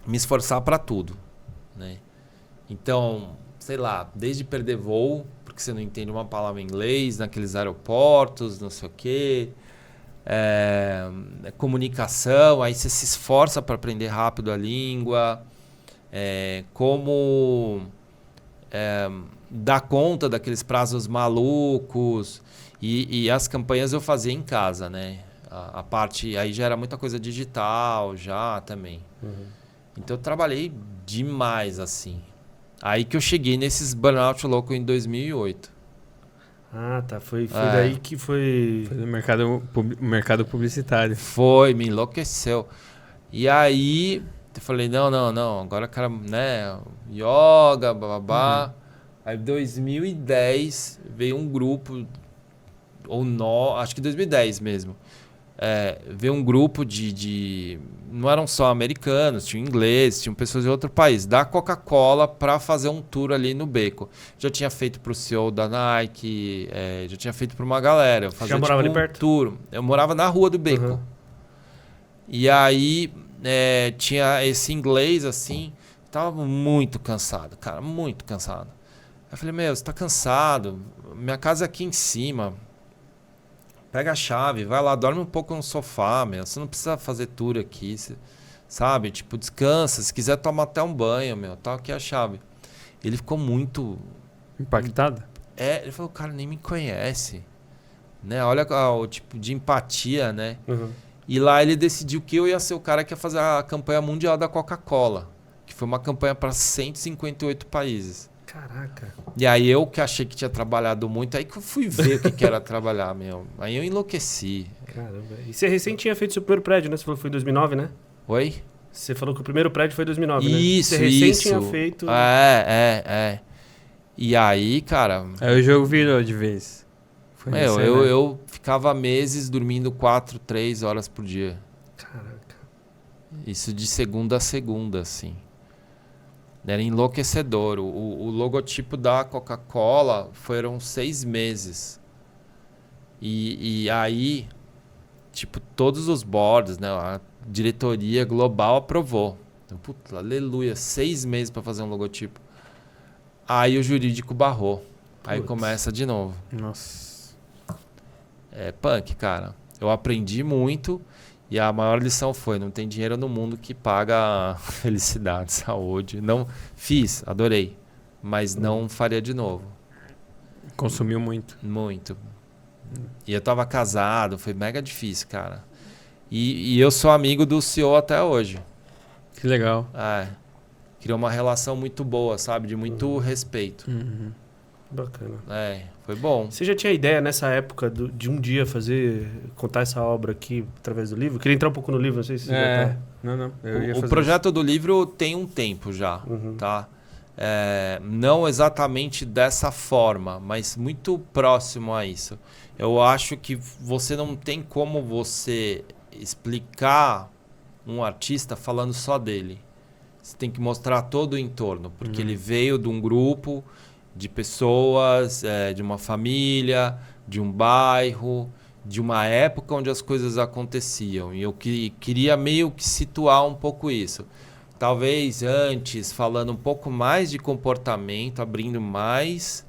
me esforçar para tudo, né? Então, sei lá, desde perder voo, porque você não entende uma palavra em inglês, naqueles aeroportos, não sei o quê, comunicação, aí você se esforça para aprender rápido a língua, como dar conta daqueles prazos malucos, e as campanhas eu fazia em casa, né? A parte, aí já era muita coisa digital, já também. Então eu trabalhei demais, assim. Aí que eu cheguei nesses burnout louco em 2008. Ah, tá. Foi daí que foi... Foi no mercado publicitário. Foi, me enlouqueceu. E aí eu falei, não. Agora eu quero, né, yoga, bababá. Aí em 2010 veio um grupo, acho que 2010 mesmo. Veio um grupo não eram só americanos, tinham ingleses, tinham pessoas de outro país, da Coca-Cola, para fazer um tour ali no Beco. Já tinha feito para o CEO da Nike, já tinha feito para uma galera. Eu fazia, já morava tipo, ali perto? Tour. Eu morava na rua do Beco. E aí tinha esse inglês assim, tava muito cansado, cara, muito cansado. Eu falei, meu, você tá cansado, minha casa é aqui em cima, pega a chave, vai lá, dorme um pouco no sofá, meu, você não precisa fazer tour aqui, sabe? Tipo, descansa, se quiser tomar até um banho, meu, tá aqui a chave. Ele ficou muito... impactado? Ele falou, cara, nem me conhece, né? Olha o tipo de empatia, né? Uhum. E lá ele decidiu que eu ia ser o cara que ia fazer a campanha mundial da Coca-Cola, que foi uma campanha para 158 países. Caraca. E aí eu que achei que tinha trabalhado muito, aí que eu fui ver o que era trabalhar, meu. Aí eu enlouqueci. Caramba. E você recém tinha feito seu primeiro prédio, né? Você falou que foi em 2009, né? Oi? Você falou que o primeiro prédio foi em 2009, né? Isso, você recém isso. tinha feito... E aí, cara... Aí o jogo virou de vez. Foi meu, isso, né? eu ficava meses dormindo 4, 3 horas por dia. Caraca. Isso de segunda a segunda, assim. Era enlouquecedor. O logotipo da Coca-Cola foram 6 meses. E aí, tipo, todos os boards, né? A diretoria global aprovou. Então, puta, aleluia, 6 meses para fazer um logotipo. Aí o jurídico barrou. Aí começa de novo. Nossa. É punk, cara. Eu aprendi muito e a maior lição foi, não tem dinheiro no mundo que paga felicidade, saúde. Não fiz, adorei, mas não faria de novo. Consumiu muito. Muito. E eu tava casado, foi mega difícil, cara. E eu sou amigo do CEO até hoje. Que legal. Criou uma relação muito boa, sabe? De muito respeito. Uhum. Bacana. Foi bom. Você já tinha ideia nessa época de um dia contar essa obra aqui através do livro? Eu queria entrar um pouco no livro, não sei se você já tá... Não. O projeto do livro tem um tempo já, tá? Não exatamente dessa forma, mas muito próximo a isso. Eu acho que você não tem como você explicar um artista falando só dele. Você tem que mostrar todo o entorno, porque ele veio de um grupo de pessoas, de uma família, de um bairro, de uma época onde as coisas aconteciam. E eu queria meio que situar um pouco isso. Talvez antes, falando um pouco mais de comportamento, abrindo mais.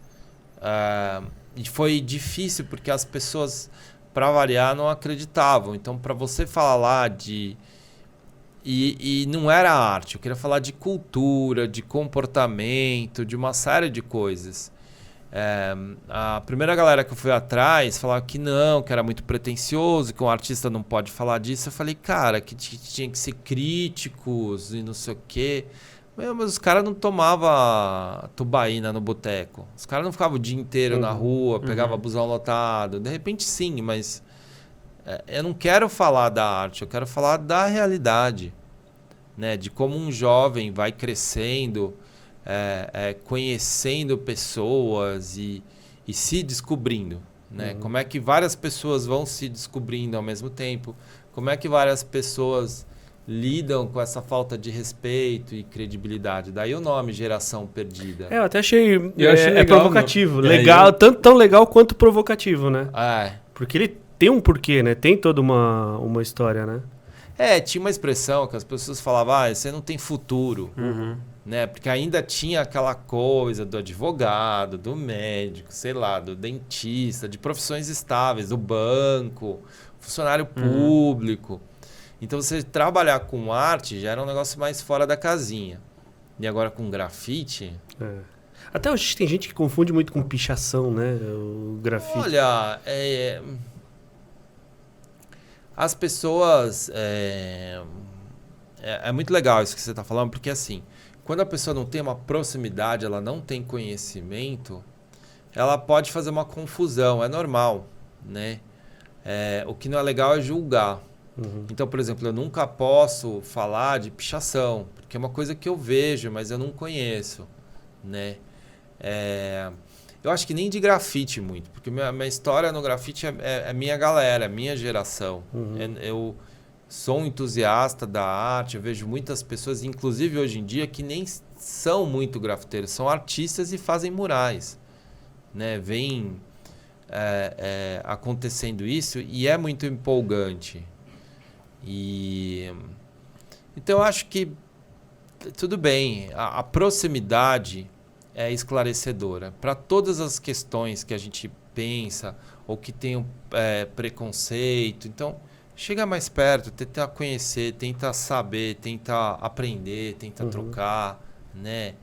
E foi difícil porque as pessoas, para variar, não acreditavam. Então, para você falar de... E não era arte, eu queria falar de cultura, de comportamento, de uma série de coisas. A primeira galera que eu fui atrás falava que não, que era muito pretensioso, que um artista não pode falar disso. Eu falei, cara, que tinha que ser críticos e não sei o quê. Mas os caras não tomavam tubaína no boteco. Os caras não ficavam o dia inteiro na rua, pegavam busão lotado. De repente sim, mas eu não quero falar da arte, eu quero falar da realidade. Né? De como um jovem vai crescendo, conhecendo pessoas e se descobrindo. Né? Como é que várias pessoas vão se descobrindo ao mesmo tempo. Como é que várias pessoas lidam com essa falta de respeito e credibilidade. Daí o nome Geração Perdida. Eu até achei, legal, provocativo. Legal, tão legal quanto provocativo, né? É. Porque ele tem um porquê, né? Tem toda uma história, né? Tinha uma expressão que as pessoas falavam, você não tem futuro. Né? Porque ainda tinha aquela coisa do advogado, do médico, sei lá, do dentista, de profissões estáveis, do banco, funcionário público. Então, você trabalhar com arte já era um negócio mais fora da casinha. E agora com grafite... Até hoje tem gente que confunde muito com pichação, né? O grafite. Olha, as pessoas... É muito legal isso que você está falando, porque assim, quando a pessoa não tem uma proximidade, ela não tem conhecimento, ela pode fazer uma confusão, é normal, né? O que não é legal é julgar. Então, por exemplo, eu nunca posso falar de pichação, porque é uma coisa que eu vejo, mas eu não conheço, né? Eu acho que nem de grafite muito, porque minha história no grafite é minha galera, é minha geração. Eu sou um entusiasta da arte, eu vejo muitas pessoas, inclusive hoje em dia, que nem são muito grafiteiros, são artistas e fazem murais, né? Vem acontecendo isso e é muito empolgante. Então eu acho que tudo bem, a proximidade é esclarecedora. Para todas as questões que a gente pensa ou que tem preconceito, então chega mais perto, tenta conhecer, tenta saber, tenta aprender, tenta trocar, né?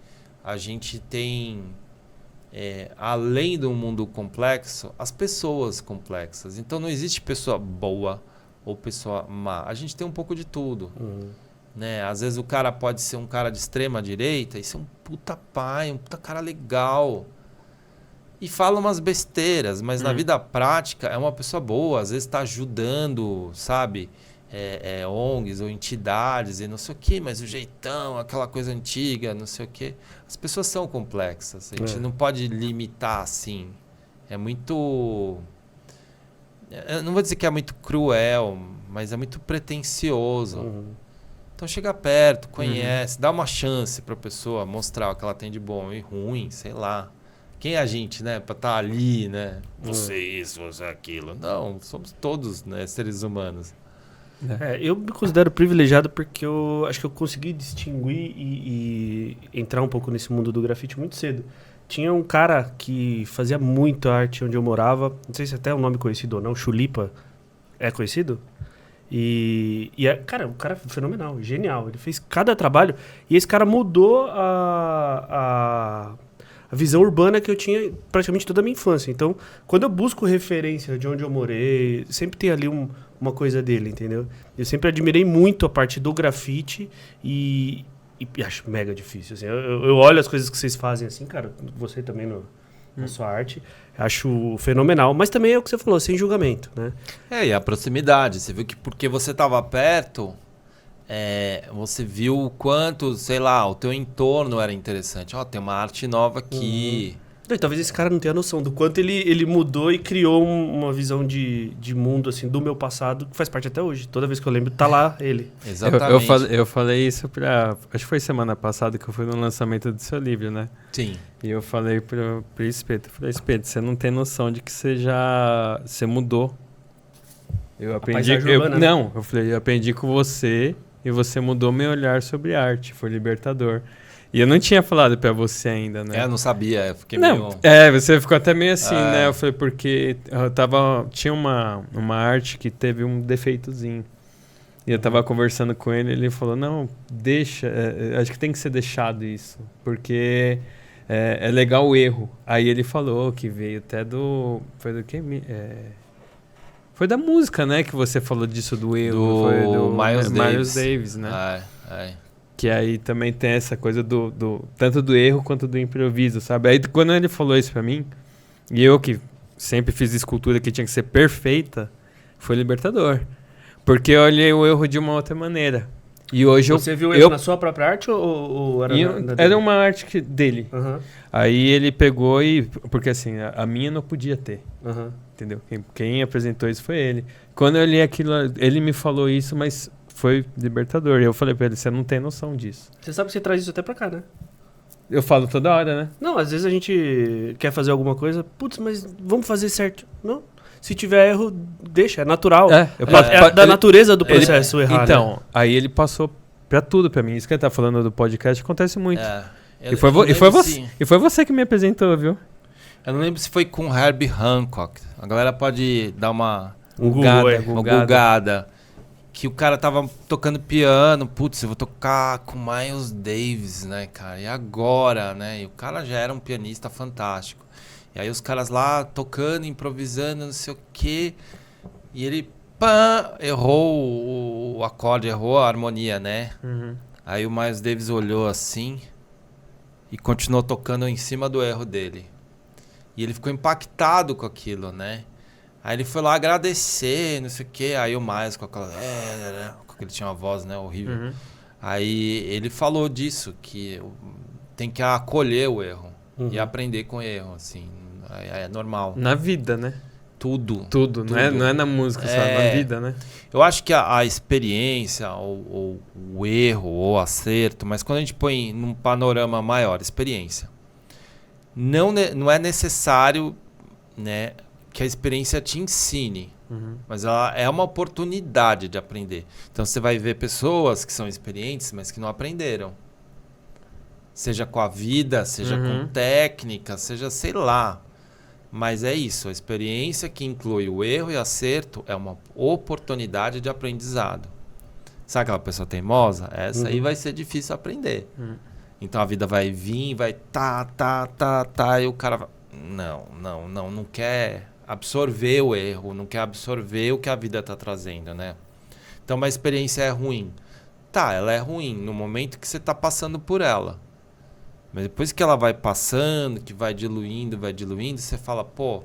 A gente tem, além do mundo complexo, as pessoas complexas. Então não existe pessoa boa ou pessoa má. A gente tem um pouco de tudo. Né? Às vezes o cara pode ser um cara de extrema direita e ser um puta pai, um puta cara legal. E fala umas besteiras, mas na vida prática é uma pessoa boa. Às vezes está ajudando, sabe? ONGs ou entidades e não sei o quê, mas o jeitão, aquela coisa antiga, não sei o quê. As pessoas são complexas. A gente não pode limitar assim. É muito... Eu não vou dizer que é muito cruel, mas é muito pretensioso. Então chega perto, conhece, dá uma chance para a pessoa mostrar o que ela tem de bom e ruim, sei lá. Quem é a gente, né? Para estar ali, né? Você isso, você aquilo. Não, somos todos, né, seres humanos. Eu me considero privilegiado porque eu acho que eu consegui distinguir e entrar um pouco nesse mundo do grafite muito cedo. Tinha um cara que fazia muito arte onde eu morava, não sei se até é um nome conhecido ou não, Chulipa, é conhecido? Cara, o cara é fenomenal, genial. Ele fez cada trabalho e esse cara mudou a visão urbana que eu tinha praticamente toda a minha infância. Então, quando eu busco referência de onde eu morei, sempre tem ali uma coisa dele, entendeu? Eu sempre admirei muito a parte do grafite e acho mega difícil. Assim. Eu olho as coisas que vocês fazem assim, cara, você também na sua arte, acho fenomenal. Mas também é o que você falou, sem julgamento, né? E a proximidade. Você viu que porque você estava perto, você viu o quanto, sei lá, o teu entorno era interessante. Tem uma arte nova aqui. E talvez esse cara não tenha noção do quanto ele mudou e criou uma visão de mundo assim, do meu passado, que faz parte até hoje. Toda vez que eu lembro, tá lá ele. Exatamente. Eu falei isso acho que foi semana passada que eu fui no lançamento do seu livro, né? Sim. E eu falei pro Espeto, Espeto, você não tem noção de que você mudou. Eu aprendi... eu aprendi com você e você mudou meu olhar sobre arte. Foi libertador. E eu não tinha falado pra você ainda, né? Eu não sabia, eu fiquei meio... você ficou até meio assim, né? Eu falei, porque tinha uma arte que teve um defeitozinho. E eu tava conversando com ele falou, não, deixa, acho que tem que ser deixado isso, porque é legal o erro. Aí ele falou que veio até foi do que? Foi da música, né? Que você falou disso do erro. Foi do Miles Davis, né? Que aí também tem essa coisa tanto do erro quanto do improviso, sabe? Aí quando ele falou isso pra mim, e eu que sempre fiz escultura que tinha que ser perfeita, foi libertador. Porque eu olhei o erro de uma outra maneira. E hoje Você viu ele na sua própria arte ou era na dele? Era uma arte dele. Aí ele pegou porque assim, a minha não podia ter. Entendeu? Quem apresentou isso foi ele. Quando eu olhei aquilo, ele me falou isso, mas... foi libertador. E eu falei pra ele, você não tem noção disso. Você sabe que você traz isso até pra cá, né? Eu falo toda hora, né? Não, às vezes a gente quer fazer alguma coisa, putz, mas vamos fazer certo. Não, se tiver erro, deixa, é natural. Da natureza do processo errar. Então, né? Aí ele passou pra tudo pra mim. Isso que ele tá falando do podcast acontece muito. E foi você que me apresentou, viu? Eu não lembro se foi com Herbie Hancock. A galera pode dar uma gulgada. Que o cara tava tocando piano, putz, eu vou tocar com Miles Davis, né, cara? E agora, né? E o cara já era um pianista fantástico. E aí os caras lá tocando, improvisando, não sei o quê. E ele, errou o acorde, errou a harmonia, né? Aí o Miles Davis olhou assim e continuou tocando em cima do erro dele. E ele ficou impactado com aquilo, né? Aí ele foi lá agradecer, não sei o quê. Aí o Miles com aquela... Porque ele tinha uma voz, né, horrível. Aí ele falou disso, que tem que acolher o erro e aprender com o erro, assim. É normal. Na vida, né? Tudo. Não é na música, só na vida, né? Eu acho que a experiência, ou o erro, ou o acerto, mas quando a gente põe num panorama maior, experiência, não é necessário, né, que a experiência te ensine. Mas ela é uma oportunidade de aprender. Então você vai ver pessoas que são experientes, mas que não aprenderam. Seja com a vida, seja com técnica, seja sei lá. Mas é isso, a experiência que inclui o erro e acerto é uma oportunidade de aprendizado. Sabe aquela pessoa teimosa? Essa aí vai ser difícil aprender. Então a vida vai vir, vai e o cara vai... Não quer absorver o erro, não quer absorver o que a vida está trazendo, né? Então uma experiência é ruim. Ela é ruim no momento que você está passando por ela. Mas depois que ela vai passando, que vai diluindo, você fala, pô,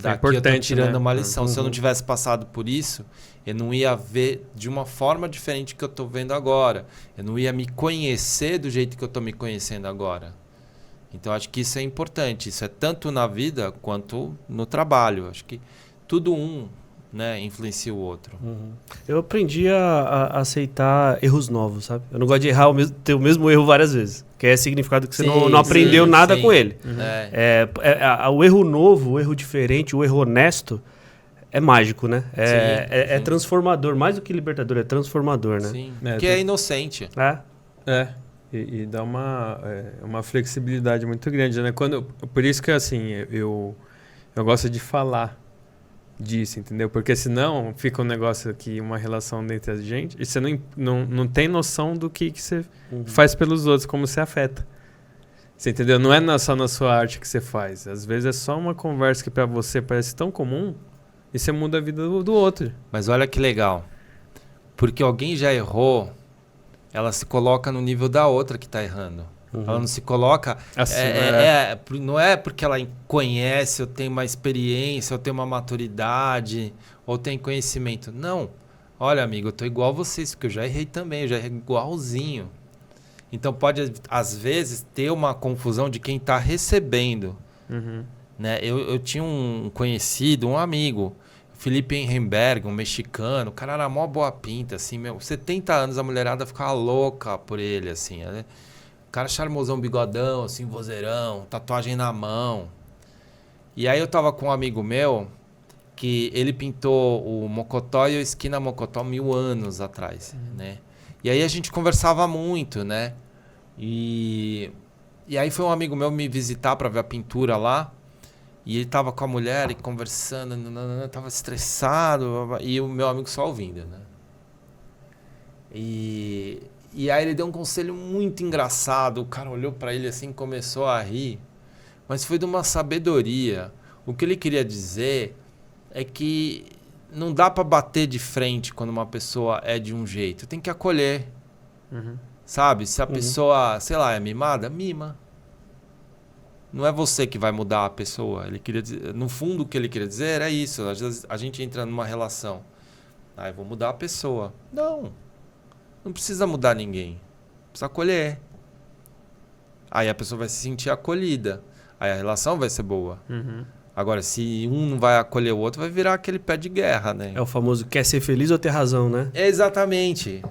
daqui eu tô tirando uma lição. Se eu não tivesse passado por isso, eu não ia ver de uma forma diferente que eu tô vendo agora. Eu não ia me conhecer do jeito que eu tô me conhecendo agora. Então, acho que isso é importante. Isso é tanto na vida quanto no trabalho. Acho que tudo né, influencia o outro. Eu aprendi a aceitar erros novos, sabe? Eu não gosto de errar ter o mesmo erro várias vezes. Que é significado que você não aprendeu nada com ele. O erro novo, o erro diferente, o erro honesto é mágico, né? É transformador. Mais do que libertador, é transformador, né? Sim, porque é inocente. E dá uma flexibilidade muito grande, né? Por isso que, assim, eu gosto de falar disso, entendeu? Porque senão fica um negócio aqui, uma relação entre a gente, e você não tem noção do que você faz pelos outros, como você afeta. Você entendeu? Não é só na sua arte que você faz. Às vezes é só uma conversa que pra você parece tão comum e você muda a vida do outro. Mas olha que legal. Porque alguém já errou, ela se coloca no nível da outra que tá errando. Ela não se coloca... Assim, não é porque ela conhece, ou tem uma experiência, ou tem uma maturidade, ou tem conhecimento. Não. Olha, amigo, eu tô igual a vocês, porque eu já errei também, eu já errei igualzinho. Então pode, às vezes, ter uma confusão de quem tá recebendo. Né? Eu tinha um conhecido, um amigo, Felipe Henrenberg, um mexicano, o cara era mó boa pinta, assim, 70 anos, a mulherada ficava louca por ele, assim, né? O cara charmosão, bigodão, assim, vozeirão, tatuagem na mão. E aí eu tava com um amigo meu, que ele pintou o Mocotó e a esquina Mocotó 1000 anos atrás, né? E aí a gente conversava muito, né? E aí foi um amigo meu me visitar para ver a pintura lá. E ele tava com a mulher e conversando, tava estressado, e o meu amigo só ouvindo, né? E aí ele deu um conselho muito engraçado, o cara olhou pra ele assim e começou a rir, mas foi de uma sabedoria. O que ele queria dizer é que não dá pra bater de frente quando uma pessoa é de um jeito, tem que acolher, sabe? Se a pessoa, sei lá, é mimada, mima. Não é você que vai mudar a pessoa. Ele queria dizer, no fundo, o que ele queria dizer é isso. Às vezes a gente entra numa relação. Eu vou mudar a pessoa. Não precisa mudar ninguém. Precisa acolher. Aí a pessoa vai se sentir acolhida. Aí a relação vai ser boa. Agora, se um não vai acolher o outro, vai virar aquele pé de guerra, né? É o famoso quer ser feliz ou ter razão, né? Exatamente.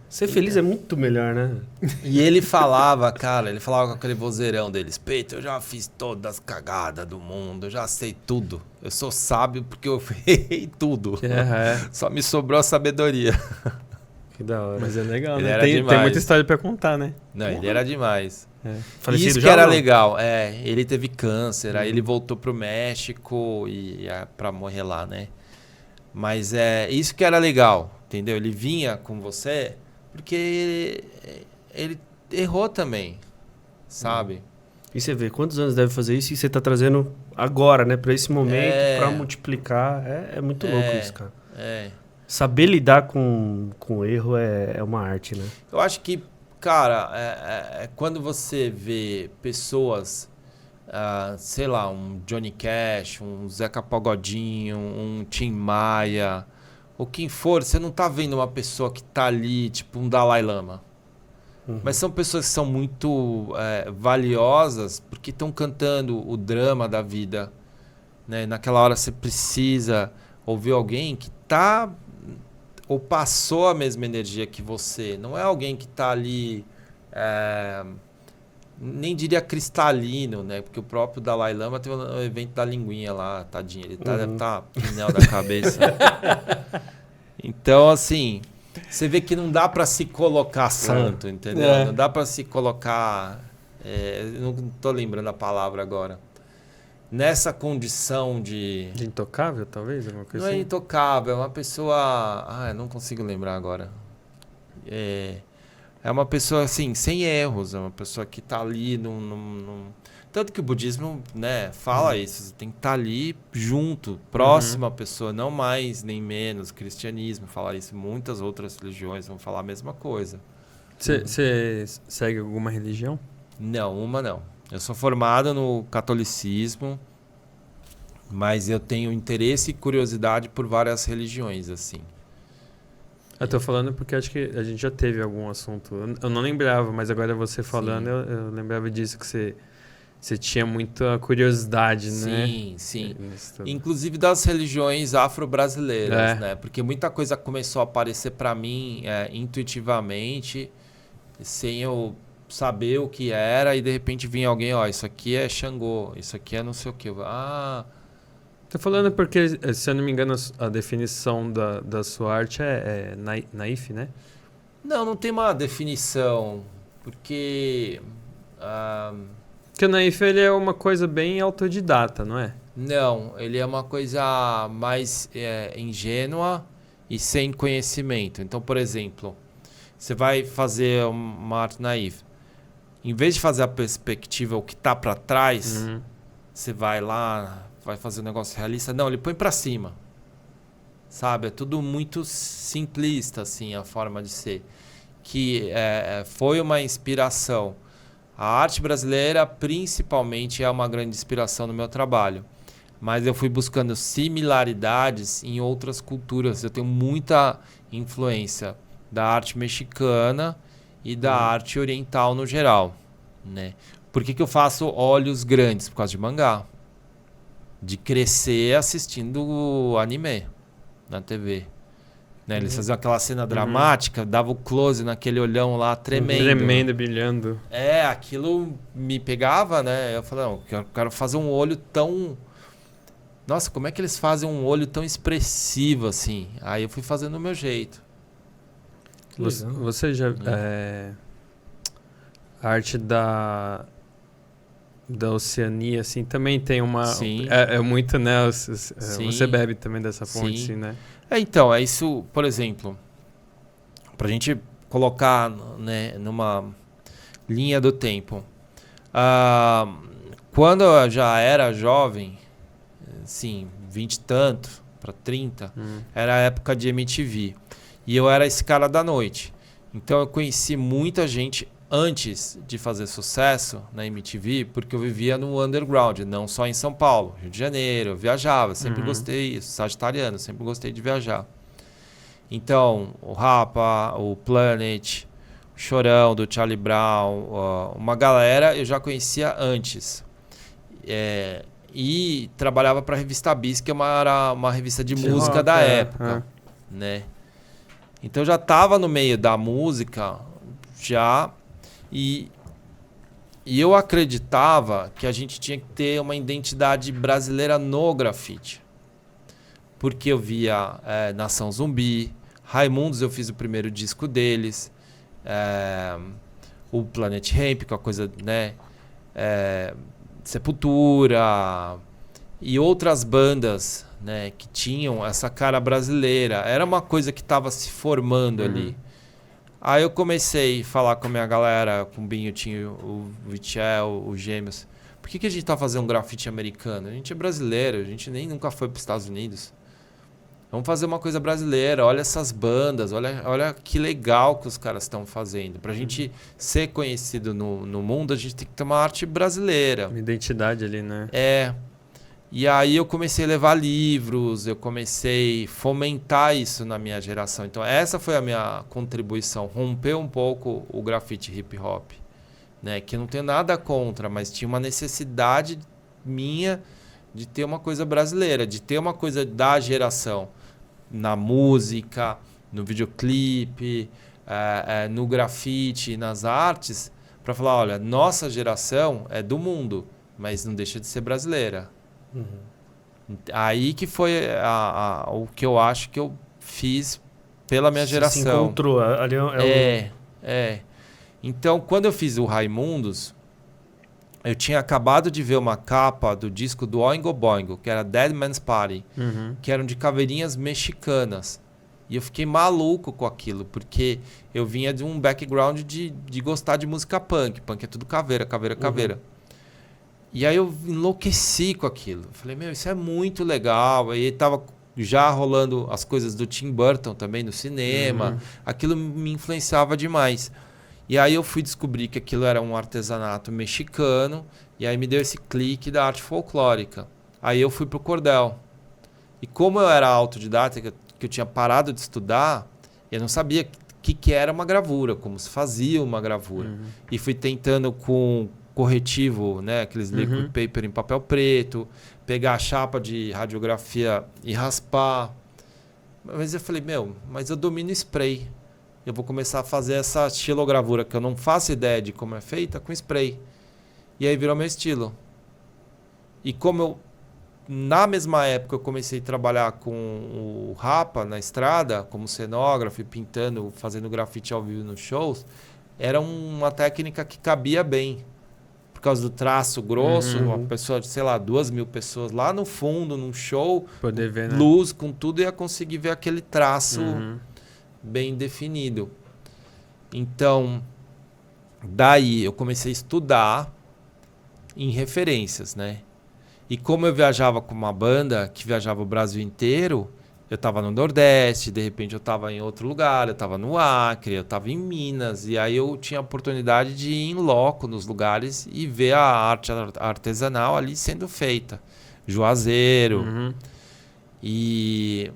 Ser feliz é muito melhor, né? E ele falava, cara, com aquele vozeirão deles. Peito, eu já fiz todas as cagadas do mundo, eu já sei tudo. Eu sou sábio porque eu errei tudo. Só me sobrou a sabedoria. Que da hora. Mas é legal, Ele né? era Tem demais. muita história pra contar, né? Não, ele era demais. Falecido Isso que já era ou não? legal. Ele teve câncer, aí ele voltou pro México pra morrer lá, né? Mas isso que era legal, entendeu? Ele vinha com você porque ele errou também, sabe? E você vê quantos anos deve fazer isso e você tá trazendo agora, né? Pra esse momento, pra multiplicar. É muito louco isso, cara. Saber lidar com o erro é uma arte, né? Eu acho que, cara, quando você vê pessoas, sei lá, um Johnny Cash, um Zeca Pagodinho, um Tim Maia, ou quem for, você não tá vendo uma pessoa que tá ali, tipo um Dalai Lama. Mas são pessoas que são muito valiosas porque estão cantando o drama da vida, né? Naquela hora você precisa ouvir alguém que tá ou passou a mesma energia que você. Não é alguém que tá ali nem diria cristalino, né? Porque o próprio Dalai Lama teve um evento da linguinha lá, tadinho. Ele deve estar pinel da cabeça. Então, assim, você vê que não dá para se colocar santo, entendeu? Não dá para se colocar... não estou lembrando a palavra agora. Nessa condição de... De intocável, talvez? Alguma coisa não assim? é intocável, é uma pessoa... eu não consigo lembrar agora. É uma pessoa, assim, sem erros. É uma pessoa que está ali Tanto que o budismo, né, fala isso. Você tem que estar ali junto, próximo à pessoa. Não mais nem menos. O cristianismo fala isso. Muitas outras religiões vão falar a mesma coisa. Você segue alguma religião? Não, uma não. Eu sou formado no catolicismo, mas eu tenho interesse e curiosidade por várias religiões, assim. Eu tô falando porque acho que a gente já teve algum assunto. Eu não lembrava, mas agora você falando, eu lembrava disso, que você tinha muita curiosidade, né? Sim. Inclusive das religiões afro-brasileiras, né? Porque muita coisa começou a aparecer para mim intuitivamente, sem eu saber o que era, e de repente vinha alguém, isso aqui é Xangô, isso aqui é não sei o que. Tô falando porque, se eu não me engano, a definição da sua arte é naif, né? Não tem uma definição, porque... Porque o naif, ele é uma coisa bem autodidata, não é? Não, ele é uma coisa mais ingênua e sem conhecimento. Então, por exemplo, você vai fazer uma arte naif. Em vez de fazer a perspectiva, o que está para trás, você vai lá... vai fazer um negócio realista. Não, ele põe pra cima. Sabe? É tudo muito simplista, assim, a forma de ser. Que foi uma inspiração. A arte brasileira, principalmente, é uma grande inspiração no meu trabalho. Mas eu fui buscando similaridades em outras culturas. Eu tenho muita influência da arte mexicana e da arte oriental no geral, né? Por que eu faço olhos grandes? Por causa de mangá. De crescer assistindo anime na TV. Né? Eles faziam aquela cena dramática, dava o close naquele olhão lá tremendo. Tremendo, brilhando. Aquilo me pegava, né? Eu falei, não, eu quero fazer um olho tão... Nossa, como é que eles fazem um olho tão expressivo assim? Aí eu fui fazendo o meu jeito. Você já... a arte da Oceania, assim, também tem uma... Sim. É muito, né? Você bebe também dessa fonte, assim, né? Então, é isso, por exemplo, pra gente colocar, né, numa linha do tempo. Quando eu já era jovem, assim, 20 e tanto para 30, era a época de MTV. E eu era esse cara da noite. Então eu conheci muita gente antes de fazer sucesso na MTV, porque eu vivia no underground, não só em São Paulo, Rio de Janeiro, eu viajava, sempre gostei, sagitariano, sempre gostei de viajar. Então, o Rapa, o Planet, o Chorão, do Charlie Brown, uma galera eu já conhecia antes. E trabalhava para a revista Bis, que era uma revista de música da época, né? Então eu já estava no meio da música, já... E eu acreditava que a gente tinha que ter uma identidade brasileira no grafite. Porque eu via Nação Zumbi, Raimundos, eu fiz o primeiro disco deles, o Planet Hemp, com a coisa, né? Sepultura e outras bandas, né, que tinham essa cara brasileira. Era uma coisa que estava se formando ali. Aí eu comecei a falar com a minha galera, com o Binho, tinha o Vichel, os Gêmeos. Por que a gente tá fazendo um grafite americano? A gente é brasileiro, a gente nem nunca foi para os Estados Unidos. Vamos fazer uma coisa brasileira, olha essas bandas, olha que legal que os caras estão fazendo. Pra gente ser conhecido no mundo, a gente tem que ter uma arte brasileira. Uma identidade ali, né? E aí eu comecei a levar livros, eu comecei a fomentar isso na minha geração. Então essa foi a minha contribuição, romper um pouco o grafite hip hop, né? Que eu não tenho nada contra, mas tinha uma necessidade minha de ter uma coisa brasileira, de ter uma coisa da geração. Na música, no videoclipe, no grafite, nas artes, para falar, olha, nossa geração é do mundo, mas não deixa de ser brasileira. Aí que foi o que eu acho que eu fiz pela minha geração. Se encontrou. Ali Então, quando eu fiz o Raimundos, eu tinha acabado de ver uma capa do disco do Oingo Boingo, que era Dead Man's Party, que eram de caveirinhas mexicanas. E eu fiquei maluco com aquilo, porque eu vinha de um background de gostar de música punk. Punk é tudo caveira, caveira, caveira. E aí eu enlouqueci com aquilo. Falei, meu, isso é muito legal. Aí tava já rolando as coisas do Tim Burton também no cinema. Aquilo me influenciava demais. E aí eu fui descobrir que aquilo era um artesanato mexicano. E aí me deu esse clique da arte folclórica. Aí eu fui pro cordel. E como eu era autodidata, que eu tinha parado de estudar, eu não sabia que era uma gravura, como se fazia uma gravura. E fui tentando com corretivo, né, aqueles liquid paper em papel preto, pegar a chapa de radiografia e raspar. Mas eu falei, mas eu domino spray. Eu vou começar a fazer essa estilogravura, que eu não faço ideia de como é feita, com spray. E aí virou meu estilo. E como na mesma época eu comecei a trabalhar com o Rapa na estrada, como cenógrafo, pintando, fazendo grafite ao vivo nos shows, era uma técnica que cabia bem. Por causa do traço grosso, uma pessoa de, 2.000 pessoas lá no fundo, num show, poder ver, né? Luz, com tudo, ia conseguir ver aquele traço bem definido. Então, daí eu comecei a estudar em referências, né? E como eu viajava com uma banda que viajava o Brasil inteiro, eu estava no Nordeste, de repente eu estava em outro lugar, eu estava no Acre, eu estava em Minas, e aí eu tinha a oportunidade de ir em loco nos lugares e ver a arte artesanal ali sendo feita. Juazeiro. E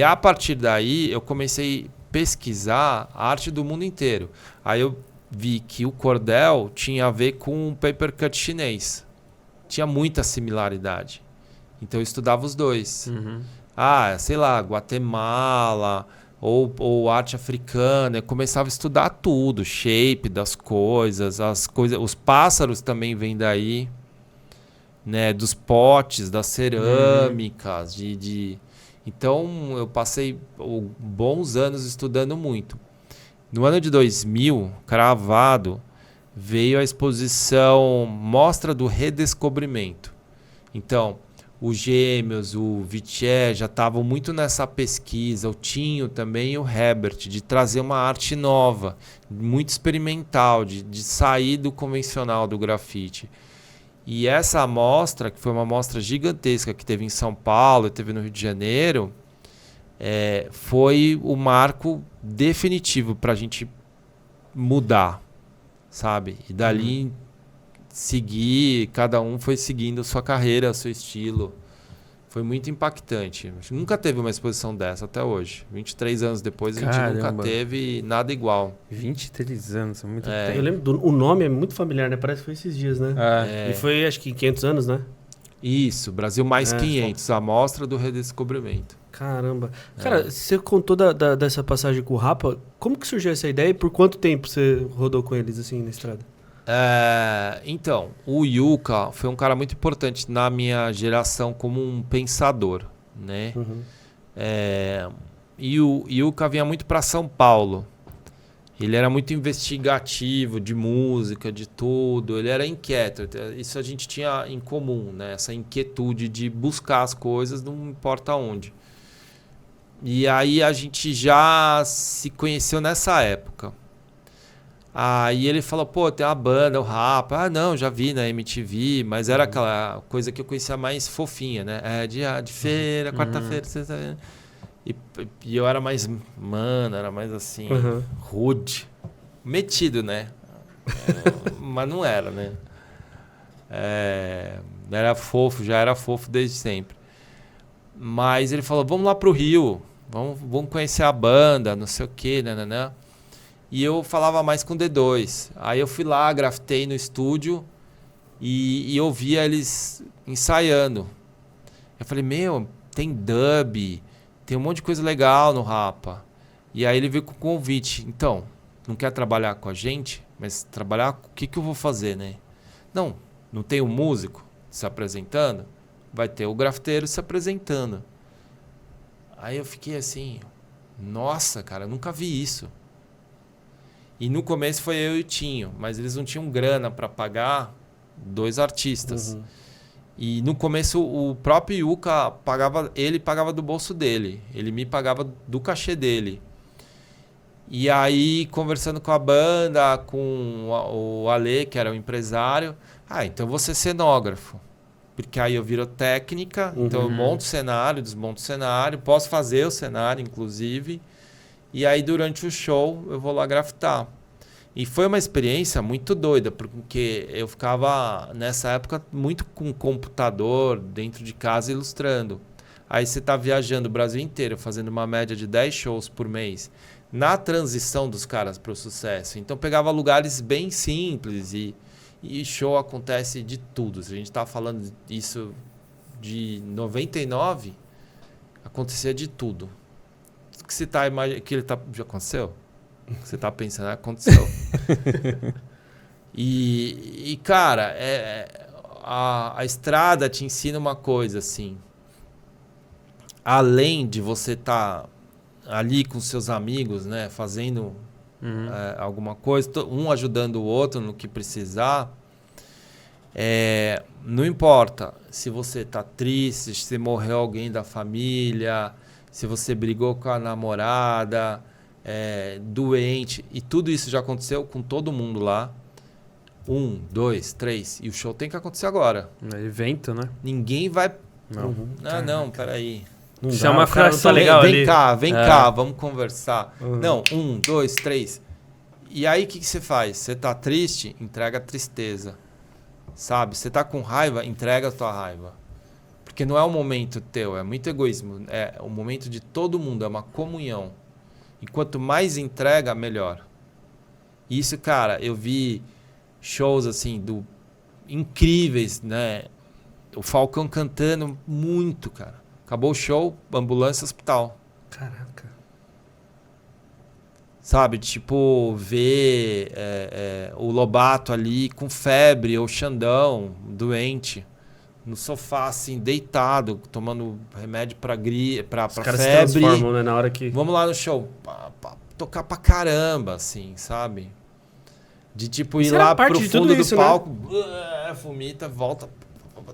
a partir daí eu comecei a pesquisar a arte do mundo inteiro. Aí eu vi que o cordel tinha a ver com o paper cut chinês. Tinha muita similaridade. Então eu estudava os dois. Sei lá, Guatemala ou arte africana. Eu começava a estudar tudo, shape das coisas, os pássaros também vêm daí, né, dos potes, das cerâmicas, Então eu passei bons anos estudando muito. No ano de 2000, cravado, veio a exposição Mostra do Redescobrimento. Então, os Gêmeos, o Vittier já estavam muito nessa pesquisa, o Tinho também e o Herbert, de trazer uma arte nova, muito experimental, de sair do convencional do grafite. E essa amostra, que foi uma amostra gigantesca que teve em São Paulo e teve no Rio de Janeiro, foi o marco definitivo para a gente mudar, sabe? E dali seguir, cada um foi seguindo a sua carreira, o seu estilo. Foi muito impactante. Nunca teve uma exposição dessa até hoje. 23 anos depois, a gente nunca teve nada igual. 23 anos, é muito tempo. Eu lembro, o nome é muito familiar, né? Parece que foi esses dias, né? E foi, acho que 500 anos, né? Isso, Brasil mais 500, a Mostra do Redescobrimento. Caramba. Cara, você contou dessa passagem com o Rapa, como que surgiu essa ideia e por quanto tempo você rodou com eles, assim, na estrada? Então, o Yuka foi um cara muito importante na minha geração como um pensador, né? E o Yuka vinha muito para São Paulo. Ele era muito investigativo de música, de tudo. Ele era inquieto. Isso a gente tinha em comum, né? Essa inquietude de buscar as coisas, não importa onde. E aí a gente já se conheceu nessa época. Aí ele falou, tem uma banda, o Rapa. Não, já vi na MTV, mas era aquela coisa que eu conhecia mais fofinha, né? Dia de feira, quarta-feira, sexta-feira. E eu era mais, era mais assim, rude. Metido, né? Mas não era, né? Era fofo, já era fofo desde sempre. Mas ele falou, vamos lá pro Rio, vamos conhecer a banda, não sei o quê, né? E eu falava mais com D2. Aí eu fui lá, grafitei no estúdio e eu via eles ensaiando. Eu falei, tem dub, tem um monte de coisa legal no Rapa. E aí ele veio com o convite. Então, não quer trabalhar com a gente, mas trabalhar, o que eu vou fazer, né? Não tem o músico se apresentando, vai ter o grafiteiro se apresentando. Aí eu fiquei assim, nossa, cara, eu nunca vi isso. E no começo foi eu e o Tinho, mas eles não tinham grana para pagar 2 artistas. E no começo o próprio Yuka pagava do bolso dele, ele me pagava do cachê dele. E aí, conversando com a banda, com o Ale, que era o empresário, então eu vou ser cenógrafo. Porque aí eu viro técnica, então eu monto o cenário, desmonto o cenário, posso fazer o cenário, inclusive. E aí, durante o show, eu vou lá grafitar. E foi uma experiência muito doida, porque eu ficava, nessa época, muito com computador dentro de casa ilustrando. Aí você está viajando o Brasil inteiro, fazendo uma média de 10 shows por mês, na transição dos caras para o sucesso. Então pegava lugares bem simples e show acontece de tudo. Se a gente está falando isso de 99, acontecia de tudo. O que você está imaginando, já aconteceu? O que você está pensando, aconteceu. E cara, a estrada te ensina uma coisa, assim. Além de você estar ali com seus amigos, né, fazendo alguma coisa, um ajudando o outro no que precisar, não importa se você está triste, se morreu alguém da família, se você brigou com a namorada, doente, e tudo isso já aconteceu com todo mundo lá. 1, 2, 3, e o show tem que acontecer agora. É evento, né? Ninguém vai... Não. Não, peraí. Chama a tá legal vem ali. Vem cá, vamos conversar. Não, 1, 2, 3. E aí o que você faz? Você tá triste? Entrega a tristeza. Sabe? Você tá com raiva? Entrega a tua raiva. Porque não é um momento teu, é muito egoísmo. É o momento de todo mundo, é uma comunhão. E quanto mais entrega, melhor. Isso, cara, eu vi shows assim, incríveis, né? O Falcão cantando muito, cara. Acabou o show, ambulância, hospital. Caraca. Sabe, tipo, ver o Lobato ali com febre, ou Xandão, doente, no sofá, assim, deitado, tomando remédio pra caras febre. se transformam, né, na hora que... Vamos lá no show. Tocar pra caramba, assim, sabe? De tipo, ir lá pro fundo do palco, né? Vomita, volta